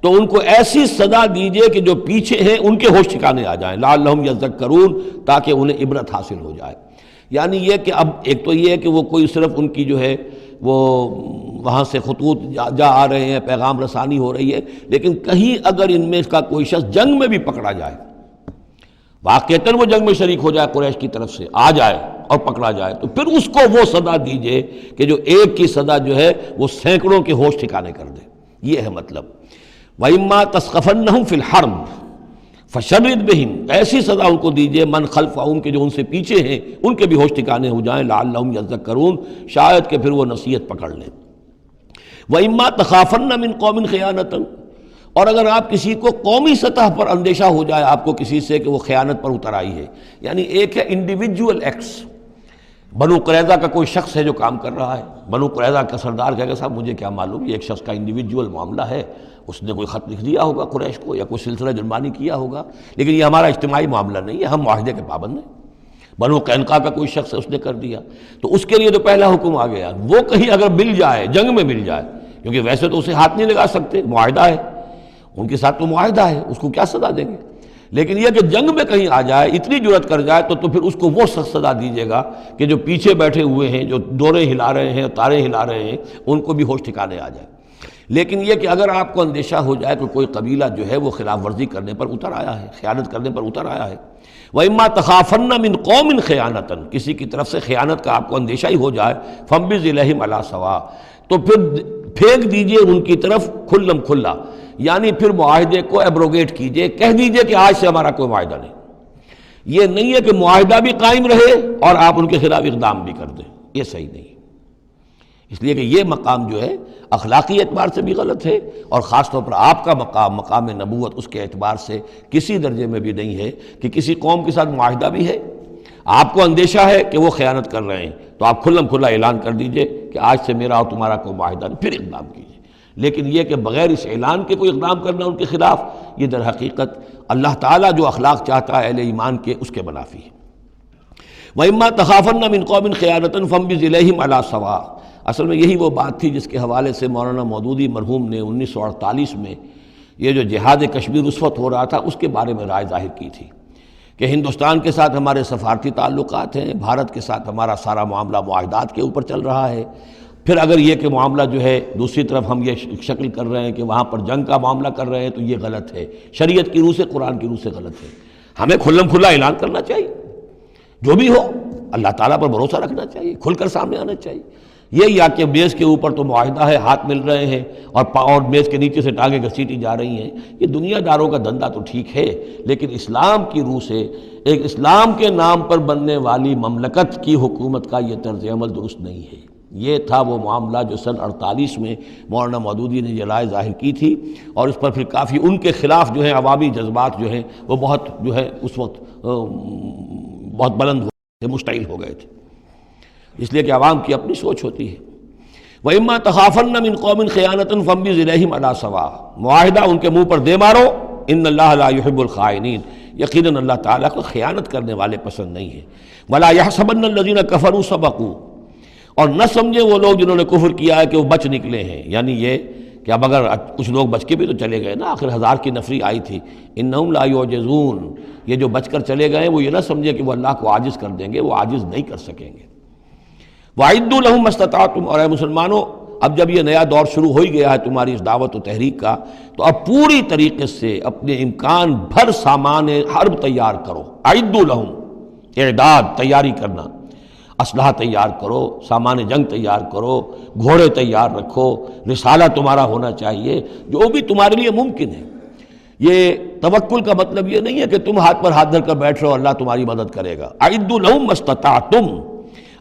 تو ان کو ایسی سزا دیجئے کہ جو پیچھے ہیں ان کے ہوش ٹھکانے آ جائیں، لعلہم یذکرون، تاکہ انہیں عبرت حاصل ہو جائے۔ یعنی یہ کہ اب ایک تو یہ ہے کہ وہ کوئی صرف ان کی جو ہے وہ وہاں سے خطوط جا آ رہے ہیں، پیغام رسانی ہو رہی ہے، لیکن کہیں اگر ان میں کا کوئی شخص جنگ میں بھی پکڑا جائے، واقعتاً وہ جنگ میں شریک ہو جائے قریش کی طرف سے، آ جائے اور پکڑا جائے، تو پھر اس کو وہ سزا دیجئے کہ جو ایک کی سزا جو ہے وہ سینکڑوں کے ہوش ٹھکانے کر دے۔ یہ ہے مطلب۔ وَإِمَّا تَثْقَفَنَّهُمْ فِي الْحَرْبِ فَشَرِّدْ بِهِمْ، ایسی سزا ان کو دیجئے من خلفہم کہ جو ان سے پیچھے ہیں ان کے بھی ہوش ٹھکانے ہو جائیں، لعلہم یذکرون، شاید کہ پھر وہ نصیحت پکڑ لیں۔ وَإِمَّا تَخَافَنَّ مِن قَوْمٍ خِيَانَةً، اور اگر آپ کسی کو قومی سطح پر اندیشہ ہو جائے آپ کو کسی سے کہ وہ خیانت پر اتر آئی ہے، یعنی ایک ہے انڈیویجول ایکٹس، بنو قریظہ کا کوئی شخص ہے جو کام کر رہا ہے، بنو قریظہ کا سردار کہے گا صاحب مجھے کیا معلوم، یہ ایک شخص کا انڈیویجول معاملہ ہے، اس نے کوئی خط لکھ دیا ہوگا قریش کو یا کوئی سلسلہ جرمانی کیا ہوگا، لیکن یہ ہمارا اجتماعی معاملہ نہیں ہے، ہم معاہدے کے پابند ہیں۔ بنو قینقاع کا کوئی شخص ہے اس نے کر دیا، تو اس کے لیے تو پہلا حکم آ گیا، وہ کہیں اگر مل جائے، جنگ میں مل جائے، کیونکہ ویسے تو اسے ہاتھ نہیں لگا سکتے، معاہدہ ہے ان کے ساتھ، تو معاہدہ ہے، اس کو کیا سزا دیں گے، لیکن یہ کہ جنگ میں کہیں آ جائے، اتنی جرأت کر جائے تو پھر اس کو وہ سخت سزا دیجیے گا کہ جو پیچھے بیٹھے ہوئے ہیں، جو ڈورے ہلا رہے ہیں، تارے ہلا رہے ہیں، ان کو بھی ہوش ٹھکانے آ جائے۔ لیکن یہ کہ اگر آپ کو اندیشہ ہو جائے کہ کوئی قبیلہ جو ہے وہ خلاف ورزی کرنے پر اتر آیا ہے، خیانت کرنے پر اتر آیا ہے، وَإِمَّا تَخَافَنَّ مِن قَوْمٍ خِيَانَةً، کسی کی طرف سے خیانت کا آپ کو اندیشہ ہی ہو جائے، فَانبِذْ إِلَيْهِمْ عَلَىٰ سَوَاءٍ، تو پھر پھینک دیجئے ان کی طرف کھلم کھلا، یعنی پھر معاہدے کو ایبروگیٹ کیجئے، کہہ دیجئے کہ آج سے ہمارا کوئی معاہدہ نہیں۔ یہ نہیں ہے کہ معاہدہ بھی قائم رہے اور آپ ان کے خلاف اقدام بھی کر دیں، یہ صحیح نہیں، اس لیے کہ یہ مقام جو ہے اخلاقی اعتبار سے بھی غلط ہے، اور خاص طور پر آپ کا مقام، مقام نبوت، اس کے اعتبار سے کسی درجے میں بھی نہیں ہے کہ کسی قوم کے ساتھ معاہدہ بھی ہے، آپ کو اندیشہ ہے کہ وہ خیانت کر رہے ہیں، تو آپ کھلم کھلا اعلان کر دیجئے کہ آج سے میرا اور تمہارا کوئی معاہدہ نہیں، پھر اقدام کیجئے۔ لیکن یہ کہ بغیر اس اعلان کے کوئی اقدام کرنا ان کے خلاف، یہ در حقیقت اللہ تعالیٰ جو اخلاق چاہتا ہے اہل ایمان کے، اس کے منافی ہے۔ وَإِمَّا تَخَافَنَّ مِن قَوْمٍ خِيَانَةً فَانبِذْ إِلَيْهِمْ عَلَىٰ سَوَاءٍ۔ اصل میں یہی وہ بات تھی جس کے حوالے سے مولانا مودودی مرحوم نے 1948 میں یہ جو جہاد کشمیر اس وقت ہو رہا تھا اس کے بارے میں رائے ظاہر کی تھی کہ ہندوستان کے ساتھ ہمارے سفارتی تعلقات ہیں، بھارت کے ساتھ ہمارا سارا معاملہ معاہدات کے اوپر چل رہا ہے، پھر اگر یہ کہ معاملہ جو ہے دوسری طرف ہم یہ شکل کر رہے ہیں کہ وہاں پر جنگ کا معاملہ کر رہے ہیں تو یہ غلط ہے، شریعت کی روح سے، قرآن کی روح سے غلط ہے۔ ہمیں کھلم کھلا اعلان کرنا چاہیے، جو بھی ہو اللہ تعالیٰ پر بھروسہ رکھنا چاہیے، کھل کر سامنے آنا چاہیے۔ یہ یا کہ میز کے اوپر تو معاہدہ ہے، ہاتھ مل رہے ہیں اور میز کے نیچے سے ٹانگیں گھسیٹی جا رہی ہیں، یہ دنیا داروں کا دھندا تو ٹھیک ہے، لیکن اسلام کی روح سے ایک اسلام کے نام پر بننے والی مملکت کی حکومت کا یہ طرز عمل درست نہیں ہے۔ یہ تھا وہ معاملہ جو سن 48 میں مولانا مودودی نے یہ رائے ظاہر کی تھی، اور اس پر پھر کافی ان کے خلاف جو ہے عوامی جذبات جو ہیں وہ بہت جو ہے اس وقت بہت بلند ہو گئے تھے، مشتعل ہو گئے تھے، اس لیے کہ عوام کی اپنی سوچ ہوتی ہے۔ وَإِمَّا تَخَافَنَّ مِن قَوْمٍ خِيَانَةً فَانبِذْ إِلَيْهِمْ عَلَىٰ سَوَاءٍ، معاہدہ ان کے منہ پر دے مارو، ان اللہ لا يحب الخائنین، یقیناً اللہ تعالیٰ کو خیانت کرنے والے پسند نہیں ہیں۔ وَلَا يَحْسَبَنَّ الَّذِينَ كَفَرُوا سَبَقُوا، اور نہ سمجھے وہ لوگ جنہوں نے کفر کیا ہے کہ وہ بچ نکلے ہیں، یعنی یہ کہ اب اگر کچھ لوگ بچ کے بھی تو چلے گئے نا، آخر 1000 کی نفری آئی تھی، انہم لا یعجزون، یہ جو بچ کر چلے گئے وہ یہ نہ سمجھے کہ وہ اللہ کو عاجز کر دیں گے، وہ عاجز نہیں کر سکیں گے۔ وَأَعِدُّوا لَهُم مَّا اسْتَطَعْتُمْ، اور اے مسلمانوں اب جب یہ نیا دور شروع ہو ہی گیا ہے تمہاری اس دعوت و تحریک کا، تو اب پوری طریقے سے اپنے امکان بھر سامان حرب تیار کرو۔ اعدوا لہم، اعداد تیاری کرنا، اسلحہ تیار کرو، سامان جنگ تیار کرو، گھوڑے تیار رکھو، رسالہ تمہارا ہونا چاہیے، جو بھی تمہارے لیے ممکن ہے۔ یہ توکل کا مطلب یہ نہیں ہے کہ تم ہاتھ پر ہاتھ دھر کر بیٹھ رہو اللہ تمہاری مدد کرے گا۔ اعدوا لہم ما استطعتم،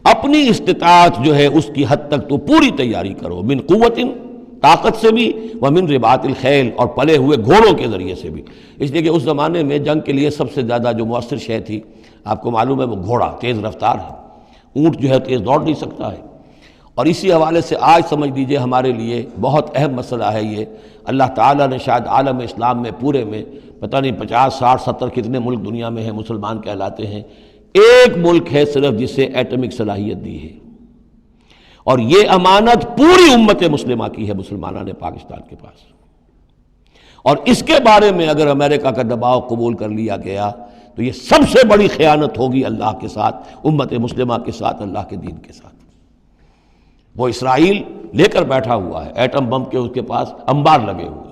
اپنی استطاعت جو ہے اس کی حد تک تو پوری تیاری کرو، من قوت، طاقت سے بھی، ومن رباط الخیل، اور پلے ہوئے گھوڑوں کے ذریعے سے بھی، اس لیے کہ اس زمانے میں جنگ کے لیے سب سے زیادہ جو مؤثر شے تھی آپ کو معلوم ہے وہ گھوڑا، تیز رفتار ہے، اونٹ جو ہے تیز دوڑ نہیں سکتا ہے۔ اور اسی حوالے سے آج سمجھ لیجئے ہمارے لیے بہت اہم مسئلہ ہے یہ، اللہ تعالیٰ نے شاید عالم اسلام میں پورے میں پتہ نہیں 50 60 70 کتنے ملک دنیا میں ہیں مسلمان کہلاتے ہیں، ایک ملک ہے صرف جسے ایٹمک صلاحیت دی ہے، اور یہ امانت پوری امت مسلمہ کی ہے، مسلمانوں نے پاکستان کے پاس، اور اس کے بارے میں اگر امریکہ کا دباؤ قبول کر لیا گیا تو یہ سب سے بڑی خیانت ہوگی اللہ کے ساتھ، امت مسلمہ کے ساتھ، اللہ کے دین کے ساتھ۔ وہ اسرائیل لے کر بیٹھا ہوا ہے ایٹم بم کے، اس کے پاس انبار لگے ہوئے،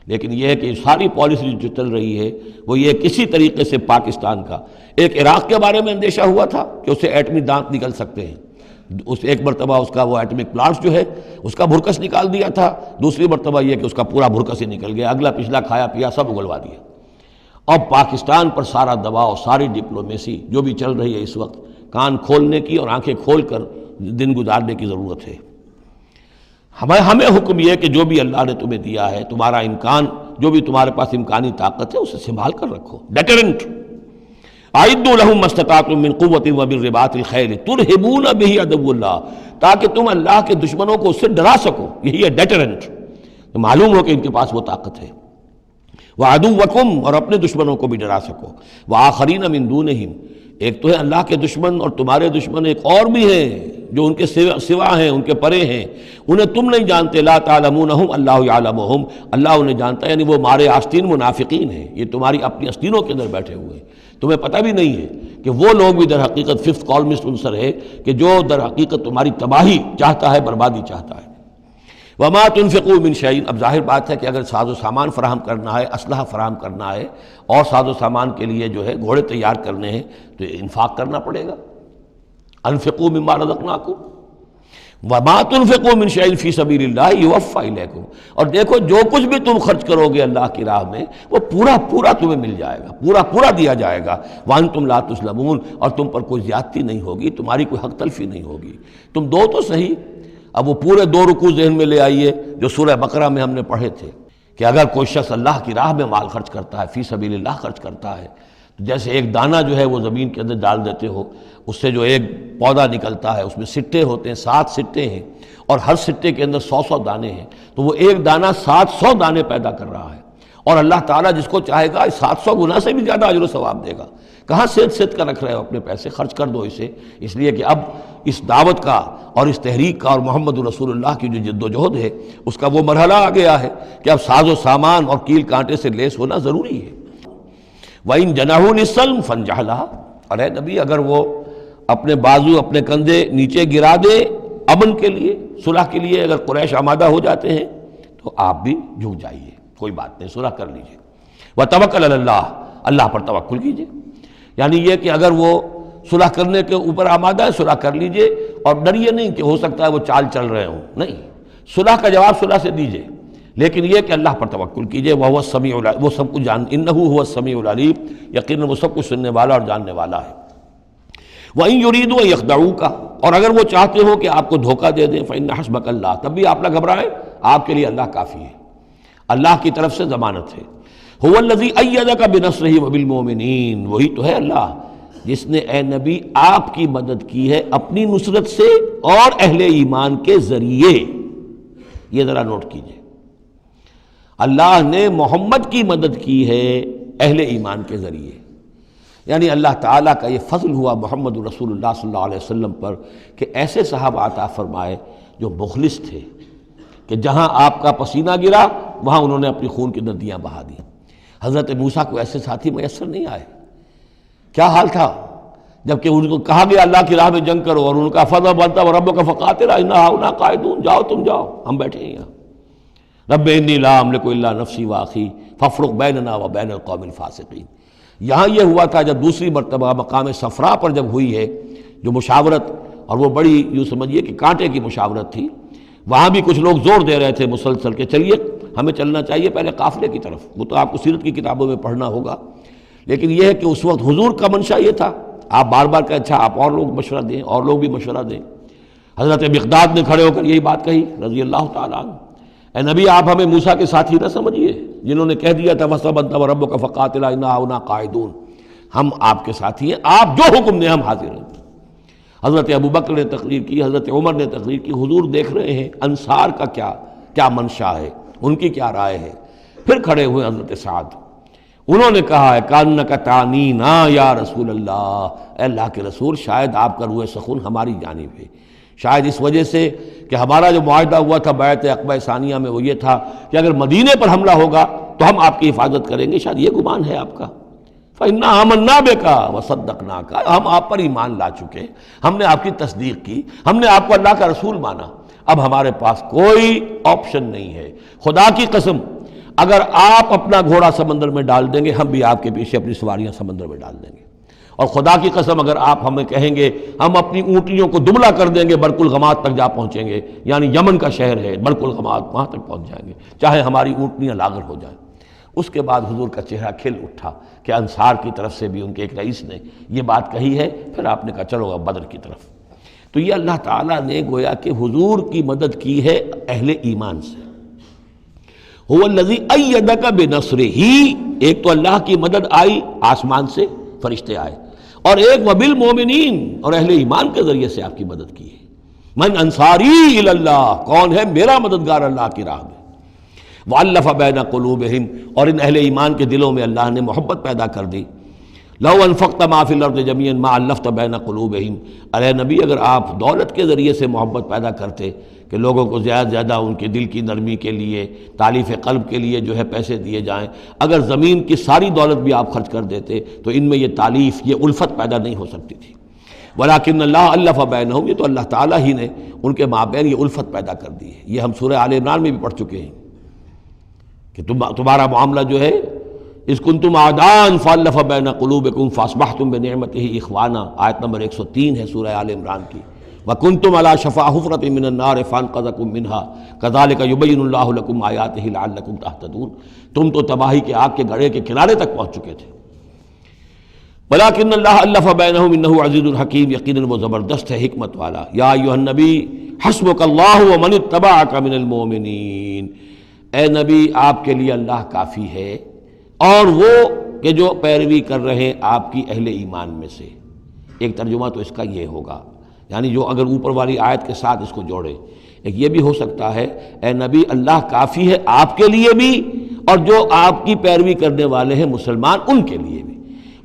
لیکن یہ ہے کہ ساری پالیسی جو چل رہی ہے وہ یہ کسی طریقے سے پاکستان کا، ایک عراق کے بارے میں اندیشہ ہوا تھا کہ اسے ایٹمی دانت نکل سکتے ہیں، اس ایک مرتبہ اس کا وہ ایٹمک پلانٹ جو ہے اس کا بھرکس نکال دیا تھا، دوسری مرتبہ یہ کہ اس کا پورا بھرکس ہی نکل گیا، اگلا پچھلا کھایا پیا سب اگلوا دیا۔ اب پاکستان پر سارا دباؤ، ساری ڈپلومیسی جو بھی چل رہی ہے اس وقت، کان کھولنے کی اور آنکھیں کھول کر دن گزارنے کی ضرورت ہے۔ ہمیں حکم یہ کہ جو بھی اللہ نے تمہیں دیا ہے، تمہارا امکان، جو بھی تمہارے پاس امکانی طاقت ہے اسے سنبھال کر رکھو، ڈیٹرنٹ۔ اعدوا لہم ما استطعتم من قوت ومن رباط الخیل ترہبون بہ عدو اللہ، تاکہ تم اللہ کے دشمنوں کو اس سے ڈرا سکو، یہی ہے ڈیٹرنٹ، معلوم ہو کہ ان کے پاس وہ طاقت ہے۔ وعدوکم، اور اپنے دشمنوں کو بھی ڈرا سکو، وآخرین من دونہم، ایک تو ہے اللہ کے دشمن اور تمہارے دشمن ایک اور بھی ہیں جو ان کے سوا ہیں، ان کے پرے ہیں، انہیں تم نہیں جانتے، لا تعلمونہم اللہ یعلمہم، اللہ انہیں جانتا ہے، یعنی وہ مارے آستین منافقین ہیں، یہ تمہاری اپنی آستینوں کے اندر بیٹھے ہوئے ہیں، تمہیں پتہ بھی نہیں ہے کہ وہ لوگ بھی در حقیقت ففتھ کالمسٹ عنصر ہے کہ جو در حقیقت تمہاری تباہی چاہتا ہے، بربادی چاہتا ہے۔ وما تنفقوا من شیء، اب ظاہر بات ہے کہ اگر ساز و سامان فراہم کرنا ہے، اسلحہ فراہم کرنا ہے، اور ساز و سامان کے لیے جو ہے گھوڑے تیار کرنے ہیں تو انفاق کرنا پڑے گا۔ انفقوا مما رزقناکم وما تنفقوا من شیء فی سبیل اللہ یوفی الیکم، اور دیکھو جو کچھ بھی تم خرچ کرو گے اللہ کی راہ میں وہ پورا پورا تمہیں مل جائے گا، پورا پورا دیا جائے گا، وانتم لا تظلمون، اور تم پر کوئی زیادتی نہیں ہوگی، تمہاری کوئی حق تلفی نہیں ہوگی۔ تم دو تو صحیح، اب وہ پورے 2 رکوع ذہن میں لے آئیے جو سورہ بقرہ میں ہم نے پڑھے تھے کہ اگر کوئی شخص اللہ کی راہ میں مال خرچ کرتا ہے، فی سبیل اللہ خرچ کرتا ہے، جیسے ایک دانہ جو ہے وہ زمین کے اندر ڈال دیتے ہو، اس سے جو ایک پودا نکلتا ہے، اس میں سٹے ہوتے ہیں، 7 سٹے ہیں، اور ہر سٹے کے اندر 100 دانے ہیں، تو وہ ایک دانہ 700 دانے پیدا کر رہا ہے، اور اللہ تعالیٰ جس کو چاہے گا 700 گنا سے بھی زیادہ اجر و ثواب دے گا۔ کہاں صحت کا رکھ رہے ہو اپنے پیسے، خرچ کر دو اسے، اس لیے کہ اب اس دعوت کا اور اس تحریک کا اور محمد رسول اللہ کی جو جد و جہد ہے اس کا وہ مرحلہ آ گیا ہے کہ اب ساز و سامان اور کیل کانٹے سے لیس ہونا ضروری ہے۔ وَإِن جَنَحُوا لِلسَّلْمِ فَانْجَحْ لَهَا، اور اے نبی اگر وہ اپنے بازو اپنے کندھے نیچے گرا دے امن کے لیے، صلح کے لیے، اگر قریش آمادہ ہو جاتے ہیں تو آپ بھی جھک جائیے، کوئی بات نہیں، صلح کر لیجیے۔ وَتَوَكَّلْ عَلَى اللَّهِ، اللہ پر توکل کیجیے، یعنی یہ کہ اگر وہ صلح کرنے کے اوپر آمادہ ہے صلح کر لیجئے، اور ڈریے نہیں کہ ہو سکتا ہے وہ چال چل رہے ہوں، نہیں، صلح کا جواب صلح سے دیجئے، لیکن یہ کہ اللہ پر توکل کیجئے، وہ السمیع العلیم، وہ سب کچھ انہ هو السمیع العلیم، یقیناً وہ سب کچھ سننے والا اور جاننے والا ہے۔ وَإِن يُرِيدُوا أَن يَخْدَعُوكَ، اور اگر وہ چاہتے ہو کہ آپ کو دھوکہ دے دیں، فَإِنَّ حَسْبَكَ اللَّهُ، تب بھی آپ نہ گھبرائیں، آپ کے لیے اللہ کافی ہے، اللہ کی طرف سے ضمانت ہے۔ هو الذی ایدک بنصرہ وبالمؤمنین، وہی تو ہے اللہ جس نے اے نبی آپ کی مدد کی ہے اپنی نصرت سے اور اہل ایمان کے ذریعے۔ یہ ذرا نوٹ کیجئے، اللہ نے محمد کی مدد کی ہے اہل ایمان کے ذریعے، یعنی اللہ تعالیٰ کا یہ فضل ہوا محمد رسول اللہ صلی اللہ علیہ وسلم پر کہ ایسے صحابہ عطا فرمائے جو مخلص تھے، کہ جہاں آپ کا پسینہ گرا وہاں انہوں نے اپنی خون کی ندیاں بہا دیں۔ حضرت موسیٰ کو ایسے ساتھی میسر نہیں آئے، کیا حال تھا جبکہ ان کو کہا گیا اللہ کی راہ میں جنگ کرو، اور ان کا فضل بنتا وربک فقاتل انا ہاؤنا قاعدون، جاؤ تم جاؤ، ہم بیٹھے ہیں یہاں، رب انی لا املک الا نفسی واخی فافرق بیننا وبین القوم الفاسقین۔ یہاں یہ ہوا تھا جب دوسری مرتبہ مقام صفرا پر جب ہوئی ہے جو مشاورت، اور وہ بڑی یوں سمجھیے کہ کانٹے کی مشاورت تھی، وہاں بھی کچھ لوگ زور دے رہے تھے مسلسل کہ چلیے ہمیں چلنا چاہیے پہلے قافلے کی طرف، وہ تو آپ کو سیرت کی کتابوں میں پڑھنا ہوگا، لیکن یہ ہے کہ اس وقت حضور کا منشا یہ تھا، آپ بار بار کہ اچھا آپ اور لوگ مشورہ دیں، اور لوگ بھی مشورہ دیں۔ حضرت مقداد نے کھڑے ہو کر یہی بات کہی رضی اللہ تعالیٰ عنہ، اے نبی آپ ہمیں موسیٰ کے ساتھی نہ سمجھیے جنہوں نے کہہ دیا تھا فَاصْطَبْتَ وَرَبُّكَ فَقَاتِلَا إِنَّا هُنَا قَاعِدُونَ، ہم آپ کے ساتھی ہیں، آپ جو حکم دیں ہم حاضر ہیں۔ حضرت ابوبکر نے تقریر کی، حضرت عمر نے تقریر کی، حضور دیکھ رہے ہیں انصار کا کیا منشا ہے، ان کی کیا رائے ہے۔ پھر کھڑے ہوئے حضرت سعد، انہوں نے کہا ہے کانک تعنینا یا رسول اللہ، اے اللہ کے رسول شاید آپ کا روح سخن ہماری جانب ہے، شاید اس وجہ سے کہ ہمارا جو معاہدہ ہوا تھا بیعت عقبہ ثانیہ میں وہ یہ تھا کہ اگر مدینے پر حملہ ہوگا تو ہم آپ کی حفاظت کریں گے، شاید یہ گمان ہے آپ کا۔ فَإِنَّا آمَنَّا بِكَ وَصَدَّقْنَاكَ، ہم آپ پر ایمان لا چکے، ہم نے آپ کی تصدیق کی، ہم نے آپ کو اللہ کا رسول مانا، اب ہمارے پاس کوئی آپشن نہیں ہے۔ خدا کی قسم اگر آپ اپنا گھوڑا سمندر میں ڈال دیں گے ہم بھی آپ کے پیچھے اپنی سواریاں سمندر میں ڈال دیں گے، اور خدا کی قسم اگر آپ ہمیں کہیں گے ہم اپنی اونٹیوں کو دبلا کر دیں گے برق الغماد تک جا پہنچیں گے، یعنی یمن کا شہر ہے برق الغماد، وہاں تک پہنچ جائیں گے چاہے ہماری اونٹنیاں لاغر ہو جائیں۔ اس کے بعد حضور کا چہرہ کھل اٹھا کہ انصار کی طرف سے بھی ان کے ایک رئیس نے یہ بات کہی ہے، پھر آپ نے کہا چلو اب بدر کی طرف۔ تو یہ اللہ تعالیٰ نے گویا کہ حضور کی مدد کی ہے اہل ایمان سے۔ هو الذی ایدک بنصرہ، ایک تو اللہ کی مدد آئی آسمان سے، فرشتے آئے، اور ایک وبالمؤمنین، اور اہل ایمان کے ذریعے سے آپ کی مدد کی ہے۔ من انصاری الی اللہ، کون ہے میرا مددگار اللہ کی راہ میں۔ وَأَلَّفَ بَيْنَ قُلُوبِهِمْ، اور ان اہل ایمان کے دلوں میں اللہ نے محبت پیدا کر دی۔ لَوْ أَنفَقْتَ مَا فِي الْأَرْضِ جَمِيعًا مَا أَلَّفْتَ بَيْنَ قُلُوبِهِمْ، ارے نبی اگر آپ دولت کے ذریعے سے محبت پیدا کرتے کہ لوگوں کو زیادہ سے زیادہ ان کے دل کی نرمی کے لیے، تالیف قلب کے لیے جو ہے پیسے دیے جائیں، اگر زمین کی ساری دولت بھی آپ خرچ کر دیتے تو ان میں یہ تالیف، یہ الفت پیدا نہیں ہو سکتی تھی۔ وَلَٰكِنَّ اللَّهَ أَلَّفَ بَيْنَهُمْ، یہ تو اللہ تعالیٰ ہی نے ان کے مابین یہ الفت پیدا کر دی ہے۔ یہ ہم سورہ آل عمران میں بھی پڑھ چکے ہیں کہ تمہارا معاملہ جو ہے اِذْ كُنْتُمْ أَعْدَاءً فَأَلَّفَ بَيْنَ قُلُوبِكُمْ فَأَصْبَحْتُمْ بِنِعْمَتِهِ إِخْوَانًا، آیت نمبر 103 ہے سورہ آل عمران کی۔ وَكُنْتُمْ عَلَىٰ شَفَا حُفْرَةٍ مِّنَ النَّارِ فَأَنقَذَكُم مِّنْهَا كَذَٰلِكَ يُبَيِّنُ اللَّهُ لَكُمْ آيَاتِهِ لَعَلَّكُمْ تَهْتَدُونَ، تم تو تباہی کے آگ کے گڑھے کے کنارے تک پہنچ چکے تھے۔ وَلَٰكِنَّ اللَّهَ أَلَّفَ بَيْنَهُمْ إِنَّهُ عَزِيزٌ حَكِيمٌ، یقیناً وہ زبردست ہے حکمت والا۔ یا ایھا النبی حسبک اللہ ومن اتبعک من المؤمنین، اے نبی آپ کے لیے اللہ کافی ہے اور وہ کہ جو پیروی کر رہے ہیں آپ کی اہل ایمان میں سے۔ ایک ترجمہ تو اس کا یہ ہوگا، یعنی جو اگر اوپر والی آیت کے ساتھ اس کو جوڑے، ایک یہ بھی ہو سکتا ہے اے نبی اللہ کافی ہے آپ کے لیے بھی اور جو آپ کی پیروی کرنے والے ہیں مسلمان ان کے لیے بھی،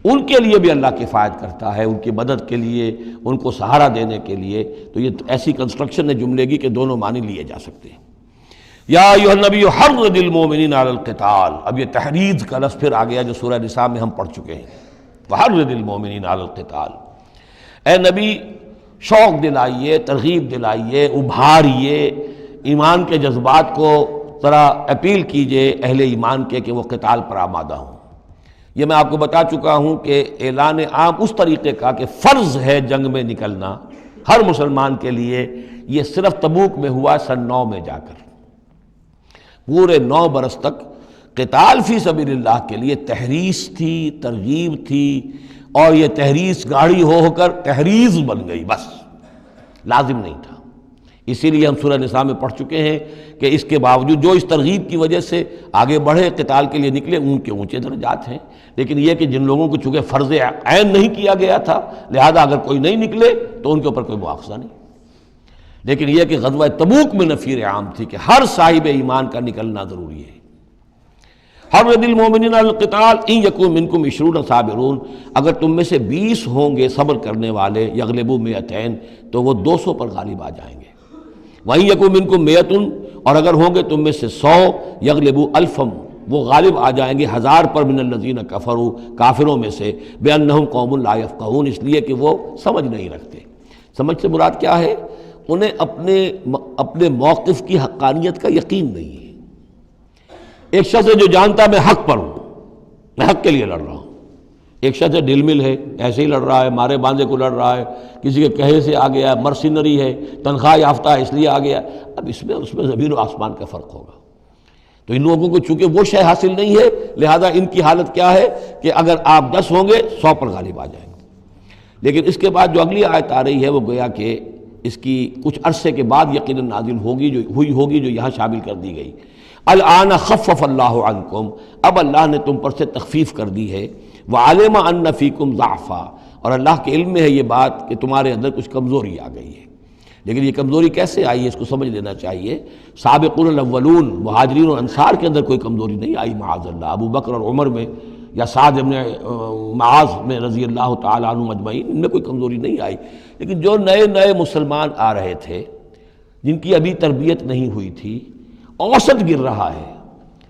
ان کے لیے بھی اللہ کفایت کرتا ہے، ان کی مدد کے لیے، ان کو سہارا دینے کے لیے۔ تو یہ ایسی کنسٹرکشن ہے جملے کی کہ دونوں معنی لیے جا سکتے ہیں۔ یا ایھا النبی حرض المؤمنین علی القتال، اب یہ تحریض کا لفظ پھر آ گیا جو سورہ نساء میں ہم پڑھ چکے ہیں، وحرض المؤمنین علی القتال۔ اے نبی شوق دلائیے، ترغیب دلائیے، ابھاریے، ایمان کے جذبات کو ذرا اپیل کیجئے اہل ایمان کے کہ وہ قتال پر آمادہ ہوں۔ یہ میں آپ کو بتا چکا ہوں کہ اعلان عام اس طریقے کا کہ فرض ہے جنگ میں نکلنا ہر مسلمان کے لیے، یہ صرف تبوک میں ہوا سن 9 میں جا کر۔ پورے 9 برس تک قتال فی سبیل اللہ کے لیے تحریض تھی، ترغیب تھی، اور یہ تحریض گاڑی ہو کر تحریض بن گئی، بس لازم نہیں تھا۔ اسی لیے ہم سورہ نساء میں پڑھ چکے ہیں کہ اس کے باوجود جو اس ترغیب کی وجہ سے آگے بڑھے قتال کے لیے نکلے ان کے اونچے درجات ہیں، لیکن یہ کہ جن لوگوں کو چونکہ فرض عین نہیں کیا گیا تھا لہذا اگر کوئی نہیں نکلے تو ان کے اوپر کوئی مواخذہ نہیں۔ لیکن یہ کہ غزوہ تبوک میں نفیر عام تھی کہ ہر صاحب ایمان کا نکلنا ضروری ہے۔ حرض المؤمنین علی القتال ان یکن منکم 20 صابرون، اگر تم میں سے 20 ہوں گے صبر کرنے والے، یغلبوا 200 تو وہ 200 پر غالب آ جائیں گے۔ وَإِن یکن منکم 100، اور اگر ہوں گے تم میں سے 100، یغلبوا 1000، وہ غالب آ جائیں گے 1000 پر، من الذین کفروا، کافروں میں سے، بأنہم قوم لا یفقہون، اس لیے کہ وہ سمجھ نہیں رکھتے۔ سمجھ سے مراد کیا ہے؟ انہیں اپنے موقف کی حقانیت کا یقین نہیں ہے۔ ایک شخص ہے جو جانتا میں حق پر ہوں، میں حق کے لیے لڑ رہا ہوں، ایک شخص ہے ڈل مل ہے، ایسے ہی لڑ رہا ہے، مارے باندھے کو لڑ رہا ہے، کسی کے کہے سے آ گیا، مرسینری ہے، تنخواہ یافتہ ہے اس لیے آ گیا۔ اب اس میں زمین و آسمان کا فرق ہوگا۔ تو ان لوگوں کو چونکہ وہ شے حاصل نہیں ہے لہذا ان کی حالت کیا ہے کہ اگر آپ 10 ہوں گے 100 پر غالب آ جائیں گے۔ لیکن اس کے بعد جو اگلی آیت آ رہی ہے وہ گویا کہ اس کی کچھ عرصے کے بعد یقیناً نازل ہوگی، جو یہاں شامل کر دی گئی۔ الآن خفف اللہ عنکم، اب اللہ نے تم پر سے تخفیف کر دی ہے، وعلم ان فیکم ضعفا، اور اللہ کے علم میں ہے یہ بات کہ تمہارے اندر کچھ کمزوری آ گئی ہے۔ لیکن یہ کمزوری کیسے آئی ہے اس کو سمجھ لینا چاہیے۔ سابقون الاولون، مہاجرین اور انصار کے اندر کوئی کمزوری نہیں آئی معاذ اللہ، ابو بکر اور عمر میں یا سعد بن معاذ میں رضی اللہ تعالیٰ عنہ اجمعین، ان میں کوئی کمزوری نہیں آئی۔ لیکن جو نئے مسلمان آ رہے تھے جن کی ابھی تربیت نہیں ہوئی تھی، اوسط گر رہا ہے۔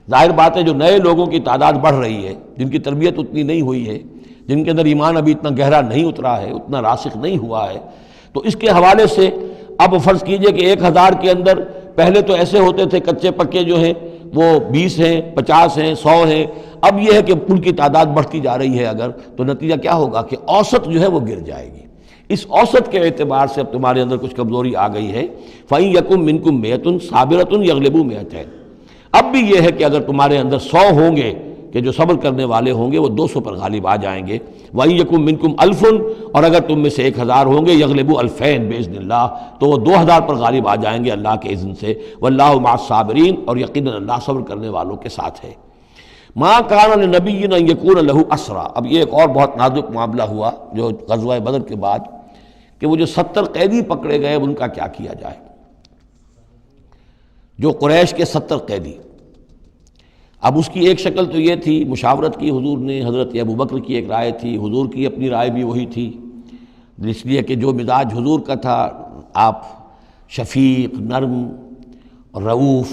ظاہر بات ہے جو نئے لوگوں کی تعداد بڑھ رہی ہے، جن کی تربیت اتنی نہیں ہوئی ہے، جن کے اندر ایمان ابھی اتنا گہرا نہیں اترا ہے، اتنا راسخ نہیں ہوا ہے، تو اس کے حوالے سے اب فرض کیجئے کہ 1000 کے اندر پہلے تو ایسے ہوتے تھے کچے پکے جو ہیں وہ 20 ہیں، 50 ہیں، 100 ہیں، اب یہ ہے کہ ان کی تعداد بڑھتی جا رہی ہے اگر، تو نتیجہ کیا ہوگا کہ اوسط جو ہے وہ گر جائے گی۔ اس اوسط کے اعتبار سے اب تمہارے اندر کچھ کمزوری آ گئی ہے۔ فَإِن يَكُن مِّنكُم 100 صَابِرَةٌ يَغْلِبُوا 200، اب بھی یہ ہے کہ اگر تمہارے اندر 100 ہوں گے کہ جو صبر کرنے والے ہوں گے وہ 200 پر غالب آ جائیں گے۔ وَإِن يَكُن مِّنكُم 1000، اور اگر تم میں سے 1000 ہوں گے يَغْلِبُوا 2000 بِإِذْنِ اللَّهِ، تو وہ 2000 پر غالب آ جائیں گے اللہ کے اذن سے۔ وَاللَّهُ مَعَ الصَّابِرِينَ، اور یقیناً اللہ صبر کرنے والوں کے ساتھ ہے۔ مَا كَانَ لِنَبِيٍّ أَن يَكُونَ لَهُ أَسْرَىٰ، اب یہ ایک اور بہت نازک معاملہ ہوا جو غزوہ بدر کے بعد کہ وہ جو 70 قیدی پکڑے گئے ان کا کیا کیا جائے۔ جو قریش کے 70 قیدی، اب اس کی ایک شکل تو یہ تھی، مشاورت کی حضور نے، حضرت ابو بکر کی ایک رائے تھی، حضور کی اپنی رائے بھی وہی تھی، اس لیے کہ جو مزاج حضور کا تھا، آپ شفیق، نرم، رؤوف،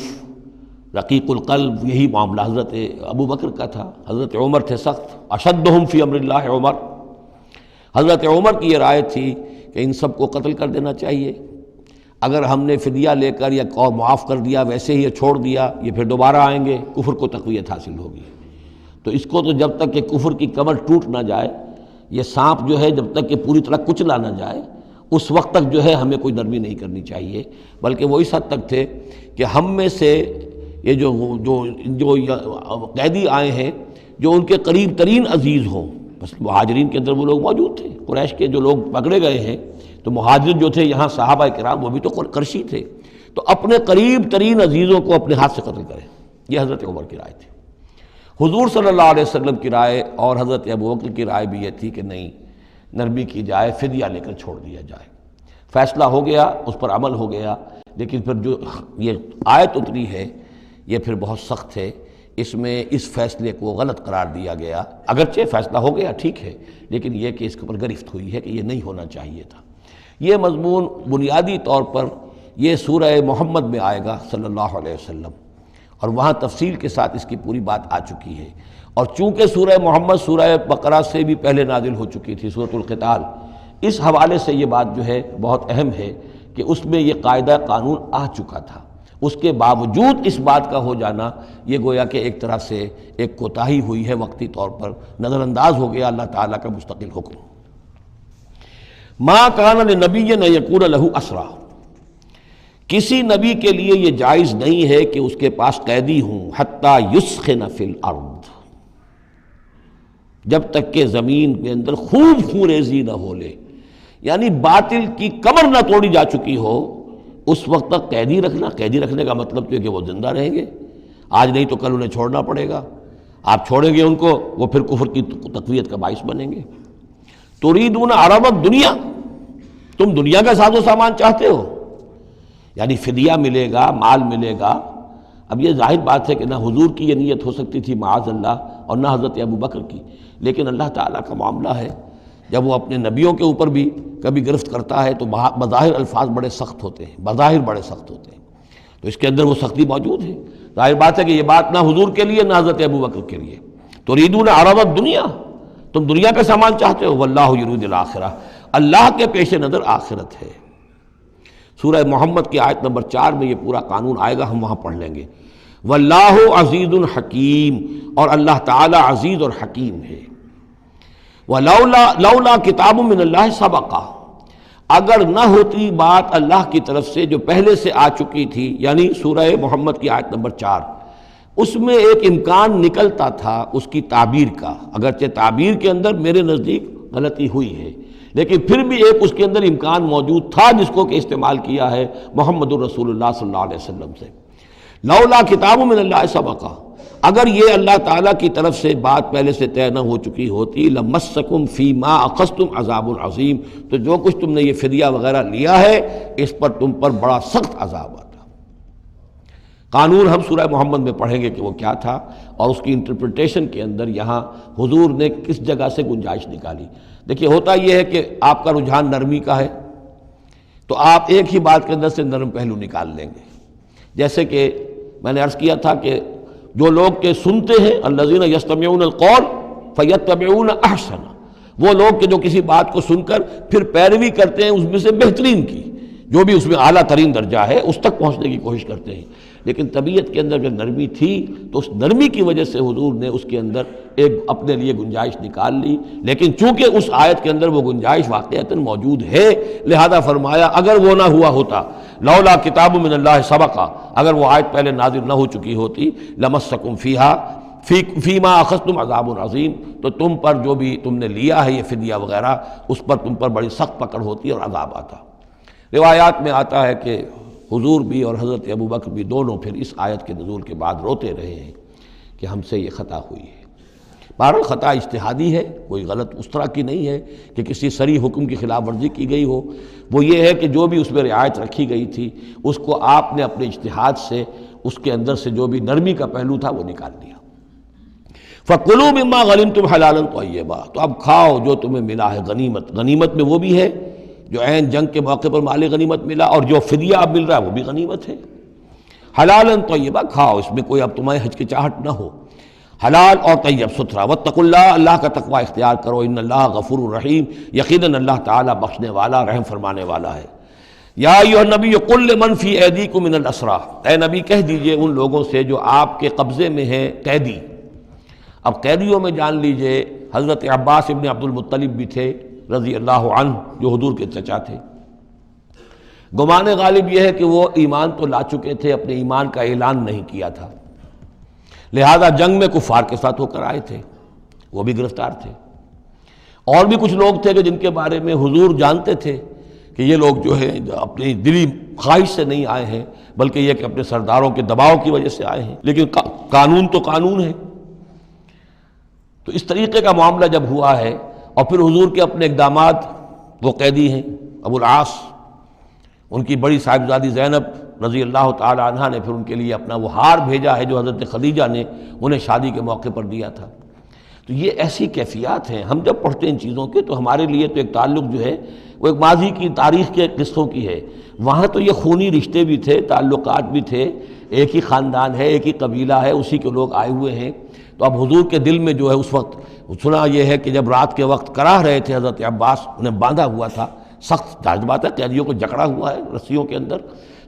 رقیق القلب، یہی معاملہ حضرت ابو بکر کا تھا۔ حضرت عمر تھے سخت، اشدہم فی امر اللہ عمر، حضرت عمر کی یہ رائے تھی کہ ان سب کو قتل کر دینا چاہیے، اگر ہم نے فدیہ لے کر یا معاف کر دیا ویسے ہی چھوڑ دیا یہ پھر دوبارہ آئیں گے، کفر کو تقویت حاصل ہوگی۔ تو اس کو تو جب تک کہ کفر کی کمر ٹوٹ نہ جائے، یہ سانپ جو ہے جب تک کہ پوری طرح کچلا نہ جائے اس وقت تک جو ہے ہمیں کوئی نرمی نہیں کرنی چاہیے، بلکہ وہ اس حد تک تھے کہ ہم میں سے یہ جو قیدی آئے ہیں جو ان کے قریب ترین عزیز ہوں، بس مہاجرین کے اندر وہ لوگ موجود تھے، قریش کے جو لوگ پکڑے گئے ہیں تو مہاجرین جو تھے یہاں صحابہ کرام وہ بھی تو قرشی تھے، تو اپنے قریب ترین عزیزوں کو اپنے ہاتھ سے قتل کریں، یہ حضرت عمر کی رائے تھی۔ حضور صلی اللہ علیہ وسلم کی رائے اور حضرت ابوبکر کی رائے بھی یہ تھی کہ نہیں، نرمی کی جائے، فدیہ لے کر چھوڑ دیا جائے۔ فیصلہ ہو گیا، اس پر عمل ہو گیا، لیکن پھر جو یہ آیت اتری ہے یہ پھر بہت سخت ہے، اس میں اس فیصلے کو غلط قرار دیا گیا۔ اگرچہ فیصلہ ہو گیا ٹھیک ہے، لیکن یہ کہ اس کے اوپر گرفت ہوئی ہے کہ یہ نہیں ہونا چاہیے تھا۔ یہ مضمون بنیادی طور پر یہ سورہ محمد میں آئے گا صلی اللہ علیہ وسلم، اور وہاں تفصیل کے ساتھ اس کی پوری بات آ چکی ہے۔ اور چونکہ سورہ محمد سورہ بقرہ سے بھی پہلے نازل ہو چکی تھی، سورۃ القتال، اس حوالے سے یہ بات جو ہے بہت اہم ہے کہ اس میں یہ قاعدہ قانون آ چکا تھا۔ اس کے باوجود اس بات کا ہو جانا یہ گویا کہ ایک طرح سے ایک کوتاہی ہوئی ہے، وقتی طور پر نظر انداز ہو گیا اللہ تعالیٰ کا مستقل حکم۔ ما کان لنبی ان یکون لہ اسریٰ، کسی نبی کے لیے یہ جائز نہیں ہے کہ اس کے پاس قیدی ہوں، حتی یسخن فی الارض، جب تک کہ زمین کے اندر خوب خونریزی نہ ہو لے، یعنی باطل کی کمر نہ توڑی جا چکی ہو، اس وقت تک قیدی رکھنا۔ قیدی رکھنے کا مطلب تو ہے کہ وہ زندہ رہیں گے، آج نہیں تو کل انہیں چھوڑنا پڑے گا، آپ چھوڑیں گے ان کو، وہ پھر کفر کی تقویت کا باعث بنیں گے۔ تریدون عرض الدنیا، تم دنیا کا ساز و سامان چاہتے ہو، یعنی فدیہ ملے گا، مال ملے گا۔ اب یہ ظاہر بات ہے کہ نہ حضور کی یہ نیت ہو سکتی تھی معاذ اللہ، اور نہ حضرت ابوبکر کی، لیکن اللہ تعالیٰ کا معاملہ ہے، جب وہ اپنے نبیوں کے اوپر بھی کبھی گرفت کرتا ہے تو بظاہر الفاظ بڑے سخت ہوتے ہیں، بظاہر بڑے سخت ہوتے ہیں، تو اس کے اندر وہ سختی موجود ہے۔ ظاہر بات ہے کہ یہ بات نہ حضور کے لیے نہ حضرت ابوبکر کے لیے۔ تریدون عرض الدنیا، تم دنیا کا سامان چاہتے ہو، واللہ یرید الآخرہ، اللہ کے پیش نظر آخرت ہے۔ سورہ محمد کی آیت نمبر 4 میں یہ پورا قانون آئے گا، ہم وہاں پڑھ لیں گے۔ واللہ عزیز حکیم، اور اللہ تعالی عزیز اور حکیم ہے۔ لولا کتاب من اللہ سبقہ، اگر نہ ہوتی بات اللہ کی طرف سے جو پہلے سے آ چکی تھی، یعنی سورہ محمد کی آیت نمبر 4، اس میں ایک امکان نکلتا تھا اس کی تعبیر کا، اگرچہ تعبیر کے اندر میرے نزدیک غلطی ہوئی ہے، لیکن پھر بھی ایک اس کے اندر امکان موجود تھا جس کو کہ استعمال کیا ہے محمد الرسول اللہ صلی اللہ علیہ وسلم سے۔ لولا کتاب من اللہ سبقہ، اگر یہ اللہ تعالیٰ کی طرف سے بات پہلے سے طے نہ ہو چکی ہوتی، لمسکم فیما اخذتم عذاب عظیم، تو جو کچھ تم نے یہ فدیہ وغیرہ لیا ہے اس پر تم پر بڑا سخت عذاب آتا۔ قانون ہم سورہ محمد میں پڑھیں گے کہ وہ کیا تھا، اور اس کی انٹرپریٹیشن کے اندر یہاں حضور نے کس جگہ سے گنجائش نکالی۔ دیکھیے ہوتا یہ ہے کہ آپ کا رجحان نرمی کا ہے تو آپ ایک ہی بات کے اندر سے نرم پہلو نکال لیں گے، جیسے کہ میں نے عرض کیا تھا کہ جو لوگ کے سنتے ہیں الذین یستمعون القول فیتبعون احسنہ، وہ لوگ کہ جو کسی بات کو سن کر پھر پیروی کرتے ہیں اس میں سے بہترین کی، جو بھی اس میں اعلیٰ ترین درجہ ہے اس تک پہنچنے کی کوشش کرتے ہیں۔ لیکن طبیعت کے اندر جب نرمی تھی تو اس نرمی کی وجہ سے حضور نے اس کے اندر ایک اپنے لیے گنجائش نکال لی، لیکن چونکہ اس آیت کے اندر وہ گنجائش واقعتاً موجود ہے، لہذا فرمایا اگر وہ نہ ہوا ہوتا، لولا کتاب من اللہ سبقہ، اگر وہ آیت پہلے نازل نہ ہو چکی ہوتی، لمسکم فیما اخذتم عذاب عظیم، تو تم پر جو بھی تم نے لیا ہے یہ فدیہ وغیرہ، اس پر تم پر بڑی سخت پکڑ ہوتی اور عذاب آتا۔ روایات میں آتا ہے کہ حضور بھی اور حضرت ابوبکر بھی دونوں پھر اس آیت کے نزول کے بعد روتے رہے ہیں کہ ہم سے یہ خطا ہوئی ہے۔ بہرحال خطا اجتہادی ہے، کوئی غلط اس طرح کی نہیں ہے کہ کسی صریح حکم کی خلاف ورزی کی گئی ہو، وہ یہ ہے کہ جو بھی اس میں رعایت رکھی گئی تھی اس کو آپ نے اپنے اجتہاد سے اس کے اندر سے جو بھی نرمی کا پہلو تھا وہ نکال دیا۔ فَكُلُوا مِمَّا غَنِمْتُمْ حَلَالًا طَيِّبًا، تو اب کھاؤ جو تمہیں ملا ہے غنیمت۔ غنیمت میں وہ بھی ہے جو عین جنگ کے موقع پر مال غنیمت ملا، اور جو فدیہ اب مل رہا ہے وہ بھی غنیمت ہے۔ حلالاً طیبہ، کھاؤ، اس میں کوئی اب تمہیں ہچکچاہٹ نہ ہو، حلال اور طیب ستھرا۔ واتقوا اللہ، اللہ کا تقوی اختیار کرو، ان اللہ غفور الرحیم، یقیناً اللہ تعالیٰ بخشنے والا رحم فرمانے والا ہے۔ یا ایھا النبی قل لمن فی ایدیکم من الاسریٰ، اے نبی کہہ دیجئے ان لوگوں سے جو آپ کے قبضے میں ہیں قیدی۔ اب قیدیوں میں جان لیجئے حضرت عباس ابن عبد المطلب بھی تھے رضی اللہ عنہ، جو حضور کے چچا تھے۔ گمان غالب یہ ہے کہ وہ ایمان تو لا چکے تھے، اپنے ایمان کا اعلان نہیں کیا تھا، لہذا جنگ میں کفار کے ساتھ ہو کر آئے تھے، وہ بھی گرفتار تھے۔ اور بھی کچھ لوگ تھے کہ جن کے بارے میں حضور جانتے تھے کہ یہ لوگ جو ہے اپنی دلی خواہش سے نہیں آئے ہیں، بلکہ یہ کہ اپنے سرداروں کے دباؤ کی وجہ سے آئے ہیں، لیکن قانون تو قانون ہے۔ تو اس طریقے کا معاملہ جب ہوا ہے، اور پھر حضور کے اپنے اقدامات، وہ قیدی ہیں ابو العاص، ان کی بڑی صاحبزادی زینب رضی اللہ تعالی عنہا نے پھر ان کے لیے اپنا وہ ہار بھیجا ہے جو حضرت خدیجہ نے انہیں شادی کے موقع پر دیا تھا۔ تو یہ ایسی کیفیات ہیں، ہم جب پڑھتے ہیں ان چیزوں کے تو ہمارے لیے تو ایک تعلق جو ہے وہ ایک ماضی کی تاریخ کے قصوں کی ہے۔ وہاں تو یہ خونی رشتے بھی تھے، تعلقات بھی تھے، ایک ہی خاندان ہے، ایک ہی قبیلہ ہے، اسی کے لوگ آئے ہوئے ہیں۔ تو اب حضور کے دل میں جو ہے اس وقت سنا یہ ہے کہ جب رات کے وقت کراہ رہے تھے حضرت عباس، انہیں باندھا ہوا تھا، سخت ظاہر بات ہے قیدیوں کو جکڑا ہوا ہے رسیوں کے اندر،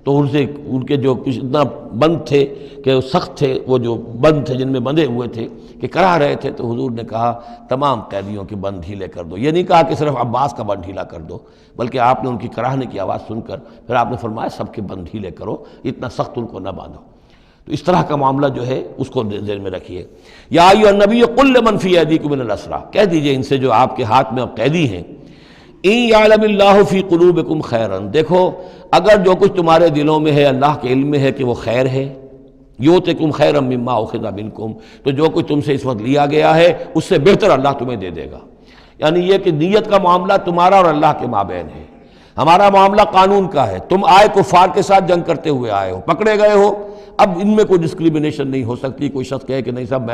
تو ان کے جو کچھ اتنا بند تھے کہ سخت تھے، وہ جو بند تھے جن میں بندھے ہوئے تھے کہ کراہ رہے تھے، تو حضور نے کہا تمام قیدیوں کے بند ڈھیلے کر دو۔ یہ نہیں کہا کہ صرف عباس کا بند ڈھیلا کر دو، بلکہ آپ نے ان کی کراہنے کی آواز سن کر پھر آپ نے فرمایا سب کے بند ڈھیلے کرو، اتنا سخت ان کو نہ باندھو۔ تو اس طرح کا معاملہ جو ہے اس کو ذہن میں رکھیے۔ یا ایھا النبی قل لمن فی ایدیکم من الاسریٰ، کہہ دیجئے ان سے جو آپ کے ہاتھ میں اب قیدی ہیں، ان یعلم اللہ فی قلوبکم خیرا، دیکھو اگر جو کچھ تمہارے دلوں میں ہے اللہ کے علم میں ہے کہ وہ خیر ہے، یؤتکم خیرا مما اخذ منکم، تو جو کچھ تم سے اس وقت لیا گیا ہے اس سے بہتر اللہ تمہیں دے دے گا۔ یعنی یہ کہ نیت کا معاملہ تمہارا اور اللہ کے مابین ہے، ہمارا معاملہ قانون کا ہے۔ تم آئے کفار کے ساتھ جنگ کرتے ہوئے آئے ہو، پکڑے گئے ہو، اب ان میں کوئی ڈسکریمنیشن نہیں ہو سکتی۔ کوئی شخص کہے کہ نہیں صاحب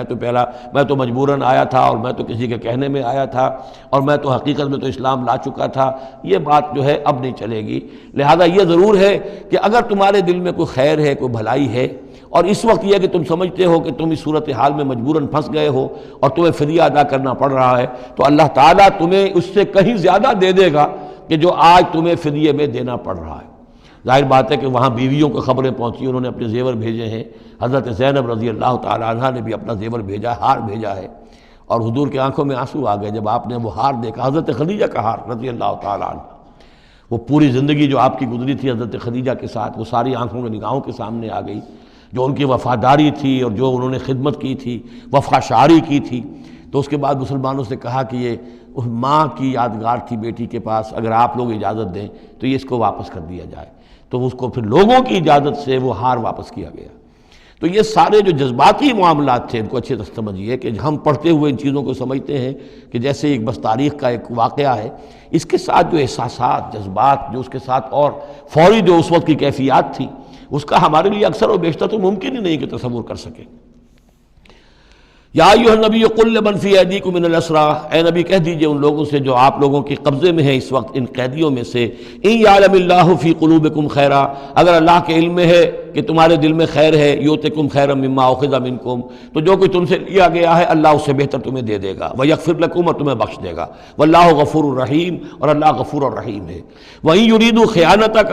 میں تو مجبوراً آیا تھا، اور میں تو کسی کے کہنے میں آیا تھا، اور میں تو حقیقت میں تو اسلام لا چکا تھا، یہ بات جو ہے اب نہیں چلے گی۔ لہذا یہ ضرور ہے کہ اگر تمہارے دل میں کوئی خیر ہے، کوئی بھلائی ہے، اور اس وقت یہ کہ تم سمجھتے ہو کہ تم اس صورتحال میں مجبوراً پھنس گئے ہو اور تمہیں فدیہ ادا کرنا پڑ رہا ہے، تو اللہ تعالیٰ تمہیں اس سے کہیں زیادہ دے دے گا کہ جو آج تمہیں فدیے میں دینا پڑ رہا ہے۔ ظاہر بات ہے کہ وہاں بیویوں کو خبریں پہنچی، انہوں نے اپنے زیور بھیجے ہیں، حضرت زینب رضی اللہ تعالی عنہا نے بھی اپنا زیور بھیجا، ہار بھیجا ہے، اور حضور کی آنکھوں میں آنسو آ گئے جب آپ نے وہ ہار دیکھا، حضرت خدیجہ کا ہار رضی اللہ تعالی عنہ۔ وہ پوری زندگی جو آپ کی گزری تھی حضرت خدیجہ کے ساتھ، وہ ساری آنکھوں میں نگاہوں کے سامنے آ گئی، جو ان کی وفاداری تھی اور جو انہوں نے خدمت کی تھی، وفا شعاری کی تھی۔ تو اس کے بعد مسلمانوں سے کہا کہ یہ ماں کی یادگار تھی بیٹی کے پاس، اگر آپ لوگ اجازت دیں تو یہ اس کو واپس کر دیا جائے، تو اس کو پھر لوگوں کی اجازت سے وہ ہار واپس کیا گیا۔ تو یہ سارے جو جذباتی معاملات تھے ان کو اچھے سے سمجھیے کہ ہم پڑھتے ہوئے ان چیزوں کو سمجھتے ہیں کہ جیسے ایک بس تاریخ کا ایک واقعہ ہے، اس کے ساتھ جو احساسات، جذبات، جو اس کے ساتھ اور فوری جو اس وقت کی کیفیات تھی، اس کا ہمارے لیے اکثر و بیشتر تو ممکن ہی نہیں کہ تصور کر سکیں۔ یا ایھا النبی قل لمن فی ایدیکم من الاسریٰ، اے نبی کہہ دیجئے ان لوگوں سے جو آپ لوگوں کے قبضے میں ہیں اس وقت ان قیدیوں میں سے، ان یعلم اللہ فی قلوبکم خیرا، اگر اللہ کے علم میں ہے کہ تمہارے دل میں خیر ہے، یؤتکم خیرا مما اخذ منکم، تو جو کچھ تم سے لیا گیا ہے اللہ اس سے بہتر تمہیں دے دے گا، ویغفر لکم، اور تمہیں بخش دے گا، واللہ غفور الرحیم، اور اللہ غفور الرحیم ہے۔ وَإِن یریدوا خیانتک،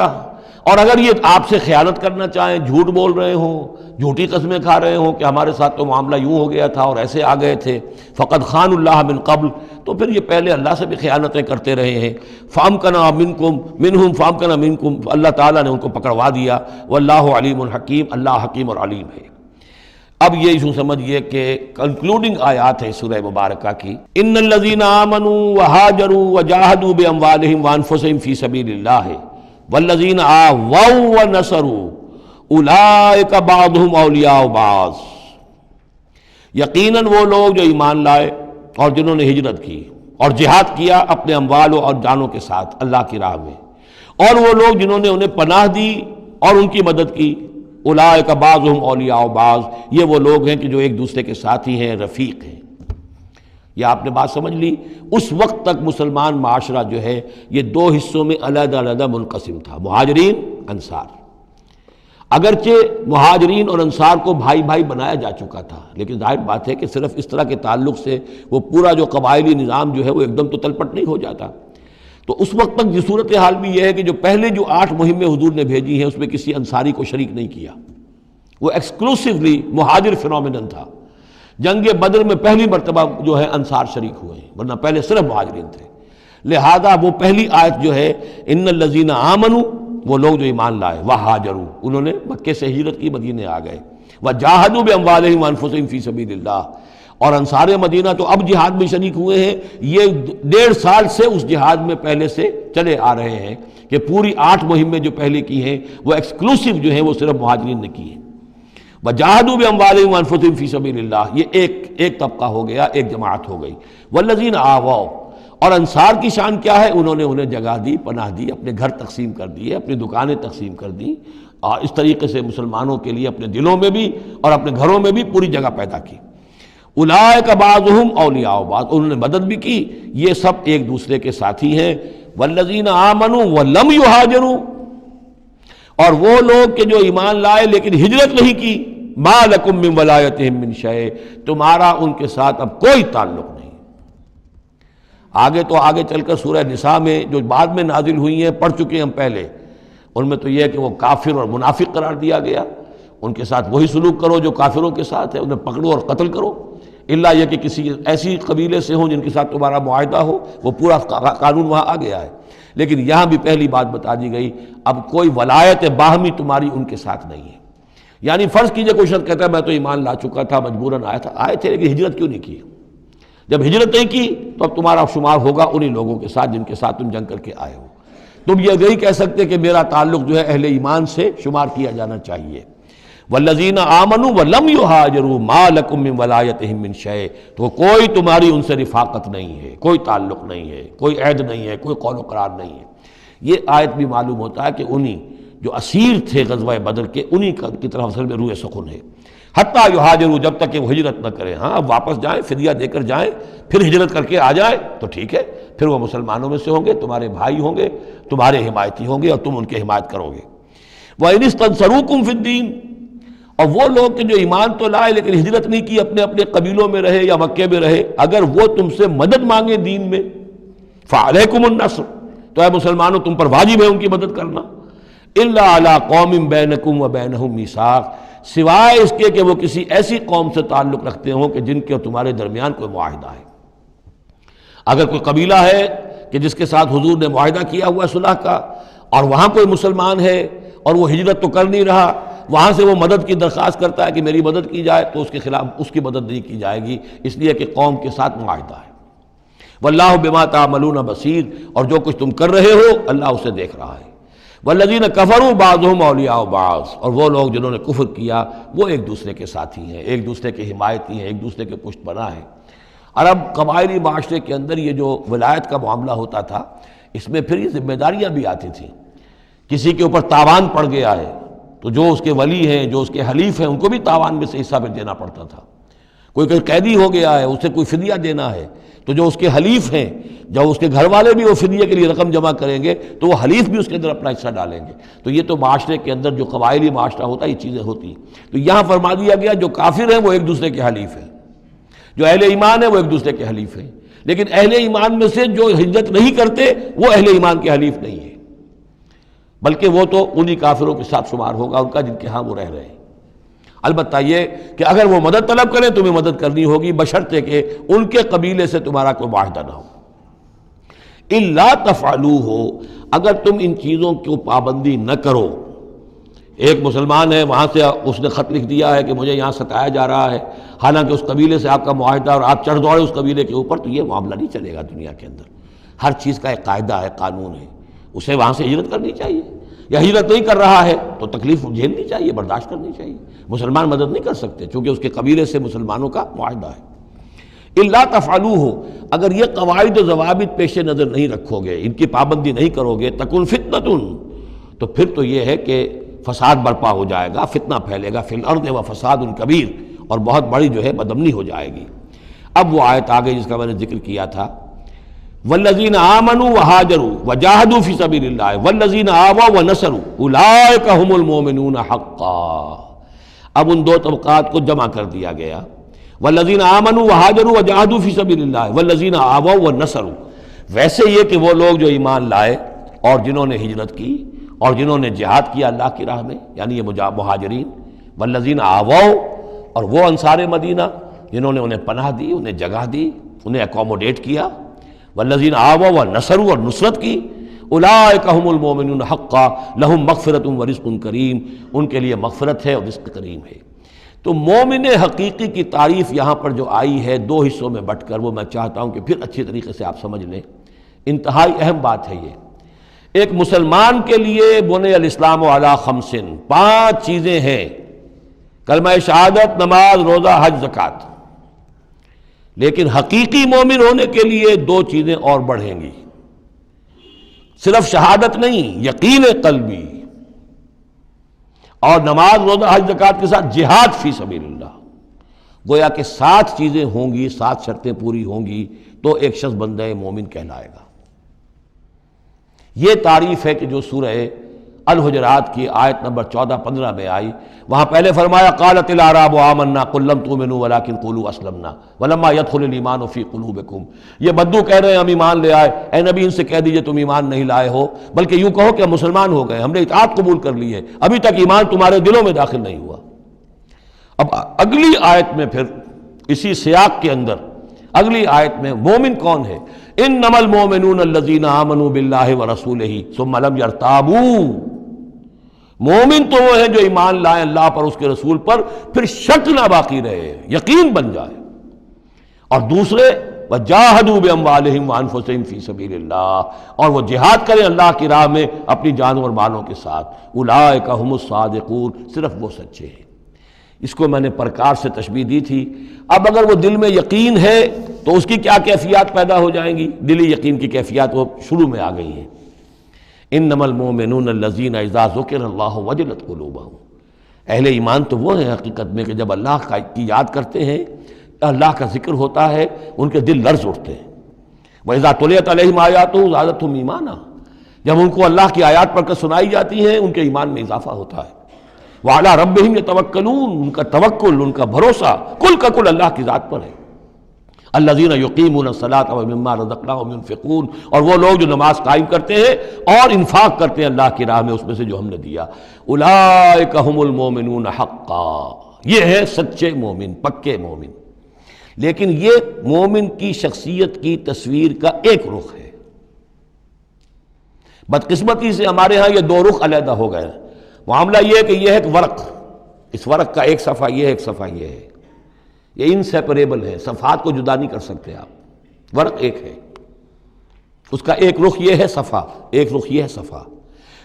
اور اگر یہ آپ سے خیانت کرنا چاہیں، جھوٹ بول رہے ہوں، جھوٹی قسمیں کھا رہے ہوں کہ ہمارے ساتھ تو معاملہ یوں ہو گیا تھا اور ایسے آ گئے تھے، فقد خان اللہ من قبل، تو پھر یہ پہلے اللہ سے بھی خیانتیں کرتے رہے ہیں، فامکنا منکم، اللہ تعالیٰ نے ان کو پکڑوا دیا، واللہ علیم الحکیم، اللہ حکیم اور علیم ہے۔ اب یہ ایشو سمجھئے کہ کنکلوڈنگ آیات ہے سورہ مبارکہ کی، ان الذین آمنوا وہاجروا وجاہدوا باموالہم وانفسہم فی سبیل اللہ والذین آووا ونصروا اولئک بعضهم اولیاء بعض، یقیناً وہ لوگ جو ایمان لائے اور جنہوں نے ہجرت کی اور جہاد کیا اپنے اموالوں اور جانوں کے ساتھ اللہ کی راہ میں، اور وہ لوگ جنہوں نے انہیں پناہ دی اور ان کی مدد کی، اولئک بعضهم اولیاء بعض، یہ وہ لوگ ہیں کہ جو ایک دوسرے کے ساتھی ہیں، رفیق ہیں۔ یہ آپ نے بات سمجھ لی۔ اس وقت تک مسلمان معاشرہ جو ہے یہ دو حصوں میں علیحدہ علیحدہ منقسم تھا، مہاجرین، انصار۔ اگرچہ مہاجرین اور انصار کو بھائی بھائی بنایا جا چکا تھا، لیکن ظاہر بات ہے کہ صرف اس طرح کے تعلق سے وہ پورا جو قبائلی نظام جو ہے وہ ایک دم تو تلپٹ نہیں ہو جاتا۔ تو اس وقت تک یہ صورتحال بھی یہ ہے کہ جو پہلے جو 8 مہمیں حضور نے بھیجی ہیں اس میں کسی انصاری کو شریک نہیں کیا، وہ ایکسکلوسیولی مہاجر فینومینن تھا۔ جنگ بدر میں پہلی مرتبہ جو ہے انصار شریک ہوئے ہیں، ورنہ پہلے صرف مہاجرین تھے۔ لہذا وہ پہلی آیت جو ہے ان الذین آمنوا، وہ لوگ جو ایمان لائے، وہاجروا، انہوں نے مکے سے ہجرت کی، مدینے آ گئے، وجاہدوا باموالہم وانفسہم فی سبیل اللہ، اور انصار مدینہ تو اب جہاد میں شریک ہوئے ہیں، یہ 1.5 سال سے اس جہاد میں پہلے سے چلے آ رہے ہیں کہ پوری 8 مہمیں جو پہلے کی ہیں وہ ایکسکلوسیو جو ہیں وہ صرف مہاجرین نے کی ہیں۔ وجاہدوا باموالہم وانفسہم فی سبیل اللہ، یہ ایک طبقہ ہو گیا، ایک جماعت ہو گئی۔ والذین آووا، اور انصار کی شان کیا ہے؟ انہوں نے انہیں جگہ دی، پناہ دی، اپنے گھر تقسیم کر دیے، اپنی دکانیں تقسیم کر دیں، اور اس طریقے سے مسلمانوں کے لیے اپنے دلوں میں بھی اور اپنے گھروں میں بھی پوری جگہ پیدا کی۔ اولئک بعضهم اولیاء بعض، انہوں نے مدد بھی کی، یہ سب ایک دوسرے کے ساتھی ہیں۔ والذین آمنوا ولم یہاجروا، اور وہ لوگ کہ جو ایمان لائے لیکن ہجرت نہیں کی، ما لکم من ولایتہم من شیء، تمہارا ان کے ساتھ اب کوئی تعلق نہیں۔ آگے چل کر سورہ نساء میں جو بعد میں نازل ہوئی ہیں، پڑھ چکے ہیں ہم پہلے، ان میں تو یہ ہے کہ وہ کافر اور منافق قرار دیا گیا، ان کے ساتھ وہی سلوک کرو جو کافروں کے ساتھ ہے، انہیں پکڑو اور قتل کرو، الا یہ کہ کسی ایسی قبیلے سے ہوں جن کے ساتھ تمہارا معاہدہ ہو، وہ پورا قانون وہاں آ گیا ہے۔ لیکن یہاں بھی پہلی بات بتا دی گئی، اب کوئی ولایت باہمی تمہاری ان کے ساتھ نہیں ہے۔ یعنی فرض کیجئے کوئی شخص کہتا ہے میں تو ایمان لا چکا تھا، مجبوراً آئے تھے لیکن ہجرت کیوں نہیں کی؟ جب ہجرت نہیں کی تو اب تمہارا شمار ہوگا انہی لوگوں کے ساتھ جن کے ساتھ تم جنگ کر کے آئے ہو۔ تم یہ نہیں کہہ سکتے کہ میرا تعلق جو ہے اہل ایمان سے شمار کیا جانا چاہیے۔ والذین آمنوا ولم یہاجروا ما لکم من ولایتہم من شیء، تو کوئی تمہاری ان سے رفاقت نہیں ہے، کوئی تعلق نہیں ہے، کوئی عہد نہیں ہے، کوئی قول و قرار نہیں ہے۔ یہ آیت بھی معلوم ہوتا ہے کہ انہی جو اسیر تھے غزوہ بدر کے، انہی کی طرف اصل میں روح سخن ہے۔ حتیٰ یہاجروا، جب تک کہ وہ ہجرت نہ کریں، ہاں واپس جائیں، فدیہ دے کر جائیں، پھر ہجرت کر کے آ جائیں تو ٹھیک ہے، پھر وہ مسلمانوں میں سے ہوں گے، تمہارے بھائی ہوں گے، تمہارے حمایتی ہوں گے اور تم ان کی حمایت کرو گے۔ وَإِنِ اسْتَنصَرُوكُمْ فِي الدِّينِ، اور وہ لوگ کہ جو ایمان تو لائے لیکن ہجرت نہیں کی، اپنے اپنے قبیلوں میں رہے یا مکے میں رہے، اگر وہ تم سے مدد مانگے دین میں، فَعَلَيْكُمُ النَّصْرُ، تو اے مسلمانوں تم پر واجب ہے ان کی مدد کرنا۔ إِلَّا عَلَىٰ قَوْمٍ بَيْنَكُمْ وَبَيْنَهُمْ مِيثَاقٌ، سوائے اس کے کہ وہ کسی ایسی قوم سے تعلق رکھتے ہوں کہ جن کے اور تمہارے درمیان کوئی معاہدہ ہے۔ اگر کوئی قبیلہ ہے کہ جس کے ساتھ حضور نے معاہدہ کیا ہوا ہے صلح کا، اور وہاں کوئی مسلمان ہے اور وہ ہجرت تو کر نہیں رہا، وہاں سے وہ مدد کی درخواست کرتا ہے کہ میری مدد کی جائے، تو اس کے خلاف اس کی مدد نہیں کی جائے گی، اس لیے کہ قوم کے ساتھ معاہدہ ہے۔ واللہ بما تعملون بصیر، اور جو کچھ تم کر رہے ہو اللہ اسے دیکھ رہا ہے۔ والذین کفروا بعضهم اولیاء بعض، اور وہ لوگ جنہوں نے کفر کیا وہ ایک دوسرے کے ساتھی ہیں، ایک دوسرے کے حمایتی ہیں، ایک دوسرے کے پشت پناہ ہیں۔ عرب قبائلی معاشرے کے اندر یہ جو ولایت کا معاملہ ہوتا تھا، اس میں پھر یہ ذمہ داریاں بھی آتی تھیں۔ کسی کے اوپر تاوان پڑ گیا ہے تو جو اس کے ولی ہیں، جو اس کے حلیف ہیں، ان کو بھی تاوان میں سے حصہ پھر دینا پڑتا تھا۔ کوئی قیدی ہو گیا ہے، اسے کوئی فدیہ دینا ہے، تو جو اس کے حلیف ہیں، جب اس کے گھر والے بھی وہ فدیے کے لیے رقم جمع کریں گے تو وہ حلیف بھی اس کے اندر اپنا حصہ ڈالیں گے۔ تو یہ تو معاشرے کے اندر جو قبائلی معاشرہ ہوتا ہے یہ چیزیں ہوتی ہیں۔ تو یہاں فرما دیا گیا جو کافر ہیں وہ ایک دوسرے کے حلیف ہیں، جو اہل ایمان ہیں وہ ایک دوسرے کے حلیف ہیں، لیکن اہل ایمان میں سے جو ہجرت نہیں کرتے وہ اہل ایمان کے حلیف نہیں ہیں، بلکہ وہ تو انہی کافروں کے ساتھ شمار ہوگا ان کا جن کے ہاں وہ رہ رہے ہیں۔ البتہ یہ کہ اگر وہ مدد طلب کریں تمہیں مدد کرنی ہوگی، بشرطے کہ ان کے قبیلے سے تمہارا کوئی معاہدہ نہ ہو۔ الا تفعلوہ، اگر تم ان چیزوں کی پابندی نہ کرو، ایک مسلمان ہے وہاں سے اس نے خط لکھ دیا ہے کہ مجھے یہاں ستایا جا رہا ہے، حالانکہ اس قبیلے سے آپ کا معاہدہ اور آپ چڑھ دوڑے اس قبیلے کے اوپر، تو یہ معاملہ نہیں چلے گا دنیا کے اندر۔ ہر چیز کا ایک قاعدہ ہے، قانون ہے، اسے وہاں سے ہجرت کرنی چاہیے، یا ہجرت نہیں کر رہا ہے تو تکلیف جھیلنی چاہیے، برداشت کرنی چاہیے۔ مسلمان مدد نہیں کر سکتے چونکہ اس کے قبیلے سے مسلمانوں کا معاہدہ ہے۔ الا تفعلوہ، اگر یہ قواعد و ضوابط پیش نظر نہیں رکھو گے، ان کی پابندی نہیں کرو گے، تکن فتنۃ، تو پھر تو یہ ہے کہ فساد برپا ہو جائے گا، فتنہ پھیلے گا، فی الارض و فساد کبیر، اور بہت بڑی جو ہے بدامنی ہو جائے گی۔ اب وہ آیت آگے جس کا میں نے ذکر کیا تھا، والذین آمنوا وہاجروا وجاہدوا فی سبیل اللہ والذین آووا ونصروا اولئک هم المؤمنون حقا۔ اب ان دو طبقات کو جمع کر دیا گیا، والذین آمنوا وہاجروا وجاہدوا فی سبیل اللہ والذین آووا ونصروا، ویسے یہ کہ وہ لوگ جو ایمان لائے اور جنہوں نے ہجرت کی اور جنہوں نے جہاد کیا اللہ کی راہ میں، یعنی یہ مہاجرین، والذین آووا، اور وہ انصار مدینہ جنہوں نے انہیں پناہ دی، انہیں جگہ دی، انہیں اکوموڈیٹ کیا، والذین آووا ونصروا، اور نصرت کی، اولئک هم المؤمنون حقا لہم مغفرۃ ورزق کریم، ان کے لیے مغفرت ہے اور رزق کریم ہے۔ تو مومن حقیقی کی تعریف یہاں پر جو آئی ہے دو حصوں میں بٹ کر، وہ میں چاہتا ہوں کہ پھر اچھی طریقے سے آپ سمجھ لیں، انتہائی اہم بات ہے یہ۔ ایک مسلمان کے لیے بنی الاسلام علی خمس، 5 چیزیں ہیں کلمہ شہادت، نماز، روزہ، حج، زکوٰۃ۔ لیکن حقیقی مومن ہونے کے لیے دو چیزیں اور بڑھیں گی، صرف شہادت نہیں، یقین قلبی، اور نماز، روزہ، حج، زکوٰۃ کے ساتھ جہاد فی سبیل اللہ۔ گویا کہ 7 چیزیں ہوں گی، 7 شرطیں پوری ہوں گی تو ایک شخص بندہ مومن کہلائے گا۔ یہ تعریف ہے کہ جو سورہ الحجرات کی آیت نمبر 14-15 میں آئی، وہاں پہلے فرمایا قالت الاعراب آمنا قل لم تؤمنوا ولکن قولوا اسلمنا ولما يدخل الايمان في قلوبكم۔ یہ بدو کہہ رہے ہیں ہم ایمان لے آئے، اے نبی ان سے کہہ دیجئے تم ایمان نہیں لائے ہو، بلکہ یوں کہو کہ ہم مسلمان ہو گئے، ہم نے اطاعت قبول کر لی ہے، ابھی تک ایمان تمہارے دلوں میں داخل نہیں ہوا۔ اب اگلی آیت میں پھر اسی سیاق کے اندر اگلی آیت میں مومن کون ہے؟ انما المؤمنون الذین آمنوا باللہ ورسولہ ثم لم یرتابوا۔ مومن تو وہ ہیں جو ایمان لائیں اللہ پر، اس کے رسول پر، پھر شک نہ باقی رہے، یقین بن جائے۔ اور دوسرے وجاہدوا باموالہم وانفسہم فی سبیل اللہ، اور وہ جہاد کریں اللہ کی راہ میں اپنی جانوں اور مالوں کے ساتھ۔ اولئک ھم الصادقون، صرف وہ سچے ہیں۔ اس کو میں نے پرکار سے تشبیہ دی تھی۔ اب اگر وہ دل میں یقین ہے تو اس کی کیا کیفیات پیدا ہو جائیں گی؟ دلی یقین کی کیفیات وہ شروع میں آ گئی ہیں۔ انما المؤمنون الذین اذا ذکر اللہ وجلت قلوبہم۔ اہل ایمان تو وہ ہیں حقیقت میں کہ جب اللہ کی یاد کرتے ہیں، اللہ کا ذکر ہوتا ہے، ان کے دل لرز اٹھتے ہیں۔ وَإِذَا تُلِيَتْ عَلَيْهِمْ آيَاتُهُ زَادَتْهُمْ ایمانا، جب ان کو اللہ کی آیات پڑھ کر سنائی جاتی ہیں ان کے ایمان میں اضافہ ہوتا ہے۔ وَعَلَىٰ رَبِّهِمْ يَتَوَكَّلُونَ، ان کا توکل، ان کا بھروسہ کل کا کل اللہ کی ذات پر ہے۔ الذین یقیمون الصلاۃ ومما رزقناہم ينفقون، اور وہ لوگ جو نماز قائم کرتے ہیں اور انفاق کرتے ہیں اللہ کی راہ میں اس میں سے جو ہم نے دیا۔ اولئک ھم المؤمنون حقا، یہ ہے سچے مومن، پکے مومن۔ لیکن یہ مومن کی شخصیت کی تصویر کا ایک رخ ہے۔ بدقسمتی سے ہمارے ہاں یہ 2 رخ علیحدہ ہو گئے۔ معاملہ یہ ہے کہ یہ ہے ایک ورق، اس ورق کا ایک صفحہ یہ ہے، ایک صفحہ یہ ہے، یہ انسیپریبل ہے، صفحات کو جدا نہیں کر سکتے آپ۔ ورق ایک ہے، اس کا ایک رخ یہ ہے صفحہ، ایک رخ یہ ہے صفحہ۔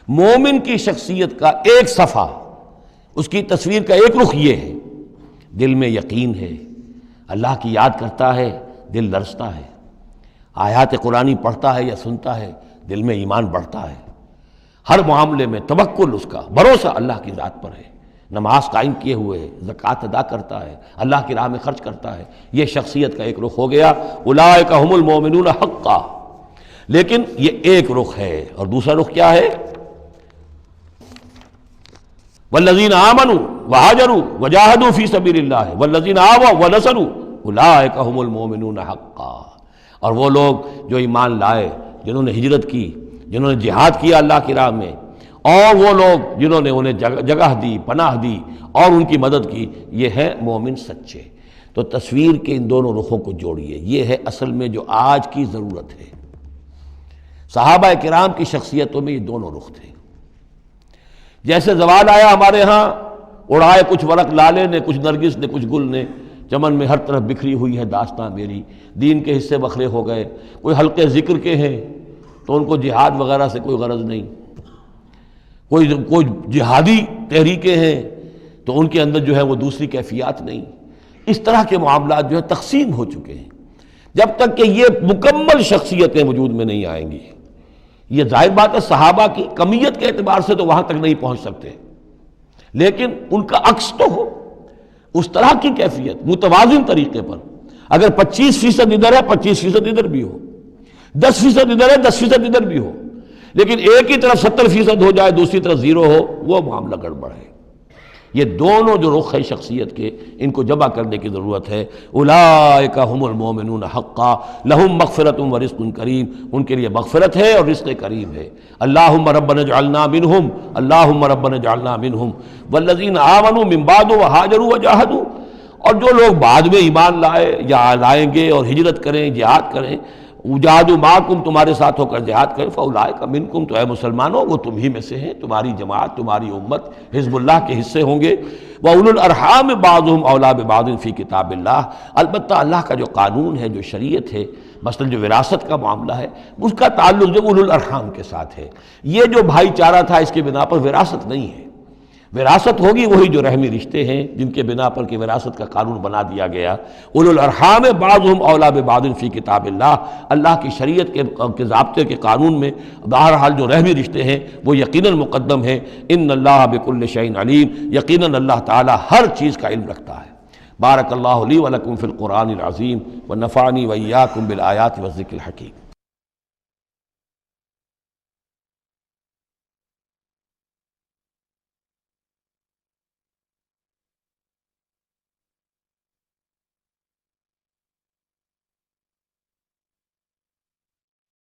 مومن کی شخصیت کا ایک صفحہ، اس کی تصویر کا ایک رخ یہ ہے، دل میں یقین ہے، اللہ کی یاد کرتا ہے، دل لرزتا ہے، آیات قرآنی پڑھتا ہے یا سنتا ہے، دل میں ایمان بڑھتا ہے، ہر معاملے میں توکل، اس کا بھروسہ اللہ کی ذات پر ہے، نماز قائم کیے ہوئے ہے، زکوٰۃ ادا کرتا ہے، اللہ کی راہ میں خرچ کرتا ہے۔ یہ شخصیت کا ایک رخ ہو گیا، اولئک ھم المؤمنون حقا۔ لیکن یہ ایک رخ ہے، اور دوسرا رخ کیا ہے؟ والذین آمنوا وہاجروا وجاہدوا فی سبیل اللہ والذین آووا ونصروا اولئک ھم المؤمنون حقا۔ اور وہ لوگ جو ایمان لائے، جنہوں نے ہجرت کی، جنہوں نے جہاد کیا اللہ کی راہ میں، اور وہ لوگ جنہوں نے انہیں جگہ دی، پناہ دی اور ان کی مدد کی، یہ ہے مومن سچے۔ تو تصویر کے ان دونوں رخوں کو جوڑیے، یہ ہے اصل میں جو آج کی ضرورت ہے۔ صحابہ کرام کی شخصیتوں میں یہ دونوں رخ تھے۔ جیسے زوال آیا ہمارے ہاں، اڑائے کچھ ورق لالے نے، کچھ نرگس نے، کچھ گل نے، چمن میں ہر طرف بکھری ہوئی ہے داستاں میری، دین کے حصے بکھرے ہو گئے، کوئی حلقے ذکر کے ہیں تو ان کو جہاد وغیرہ سے کوئی غرض نہیں، کوئی جہادی تحریکیں ہیں تو ان کے اندر جو ہے وہ دوسری کیفیات نہیں۔ اس طرح کے معاملات جو ہے تقسیم ہو چکے ہیں۔ جب تک کہ یہ مکمل شخصیتیں وجود میں نہیں آئیں گی، یہ ظاہر بات ہے صحابہ کی کمیت کے اعتبار سے تو وہاں تک نہیں پہنچ سکتے، لیکن ان کا عکس تو ہو، اس طرح کی کیفیت متوازن طریقے پر۔ اگر 25% ادھر ہے 25% ادھر بھی ہو، 10% ادھر ہے 10% ادھر بھی ہو، لیکن ایک ہی طرف 70% ہو جائے، دوسری طرف 0 ہو، وہ معاملہ گڑبڑ ہے۔ یہ دونوں جو رخ ہے شخصیت کے، ان کو جمع کرنے کی ضرورت ہے۔ اولئک ھم المؤمنون حقا لہم مغفرۃ ورزق کریم، ان کے لیے مغفرت ہے اور رزق کریم ہے۔ اللہم ربنا اجعلنا منہم، اللہم ربنا اجعلنا منہم والذین آمنوا من بعد وہاجروا وجاہدوا، اور جو لوگ بعد میں ایمان لائے یا لائیں گے اور ہجرت کریں، جہاد کریں، وجاہدوا معکم، تمہارے ساتھ ہو کر جہاد کریں، فاولئک منکم، تو اے مسلمانوں وہ تم ہی میں سے ہیں، تمہاری جماعت، تمہاری امت حزب اللہ کے حصے ہوں گے۔ وَأُولُو الْأَرْحَامِ بَعْضُهُمْ أَوْلَىٰ بِبَعْضٍ فِي کتاب اللہ، البتہ اللہ کا جو قانون ہے، جو شریعت ہے، مثلا جو وراثت کا معاملہ ہے، اس کا تعلق جو اولو الارحام کے ساتھ ہے۔ یہ جو بھائی چارہ تھا اس کے بنا پر وراثت نہیں ہے، وراثت ہوگی وہی جو رحمی رشتے ہیں جن کے بنا پر کہ وراثت کا قانون بنا دیا گیا. اولو الارحام بعضهم اولی ببعض فی کتاب اللہ. اللہ کی شریعت کے ضابطے کے قانون میں بہرحال جو رحمی رشتے ہیں وہ یقیناً مقدم ہیں. ان اللہ بکل شیء علیم. یقیناً اللہ تعالی ہر چیز کا علم رکھتا ہے. بارک اللہ لی ولکم فی القرآن العظیم ونفعنی وإیاکم بالآیات والذکر الحکیم.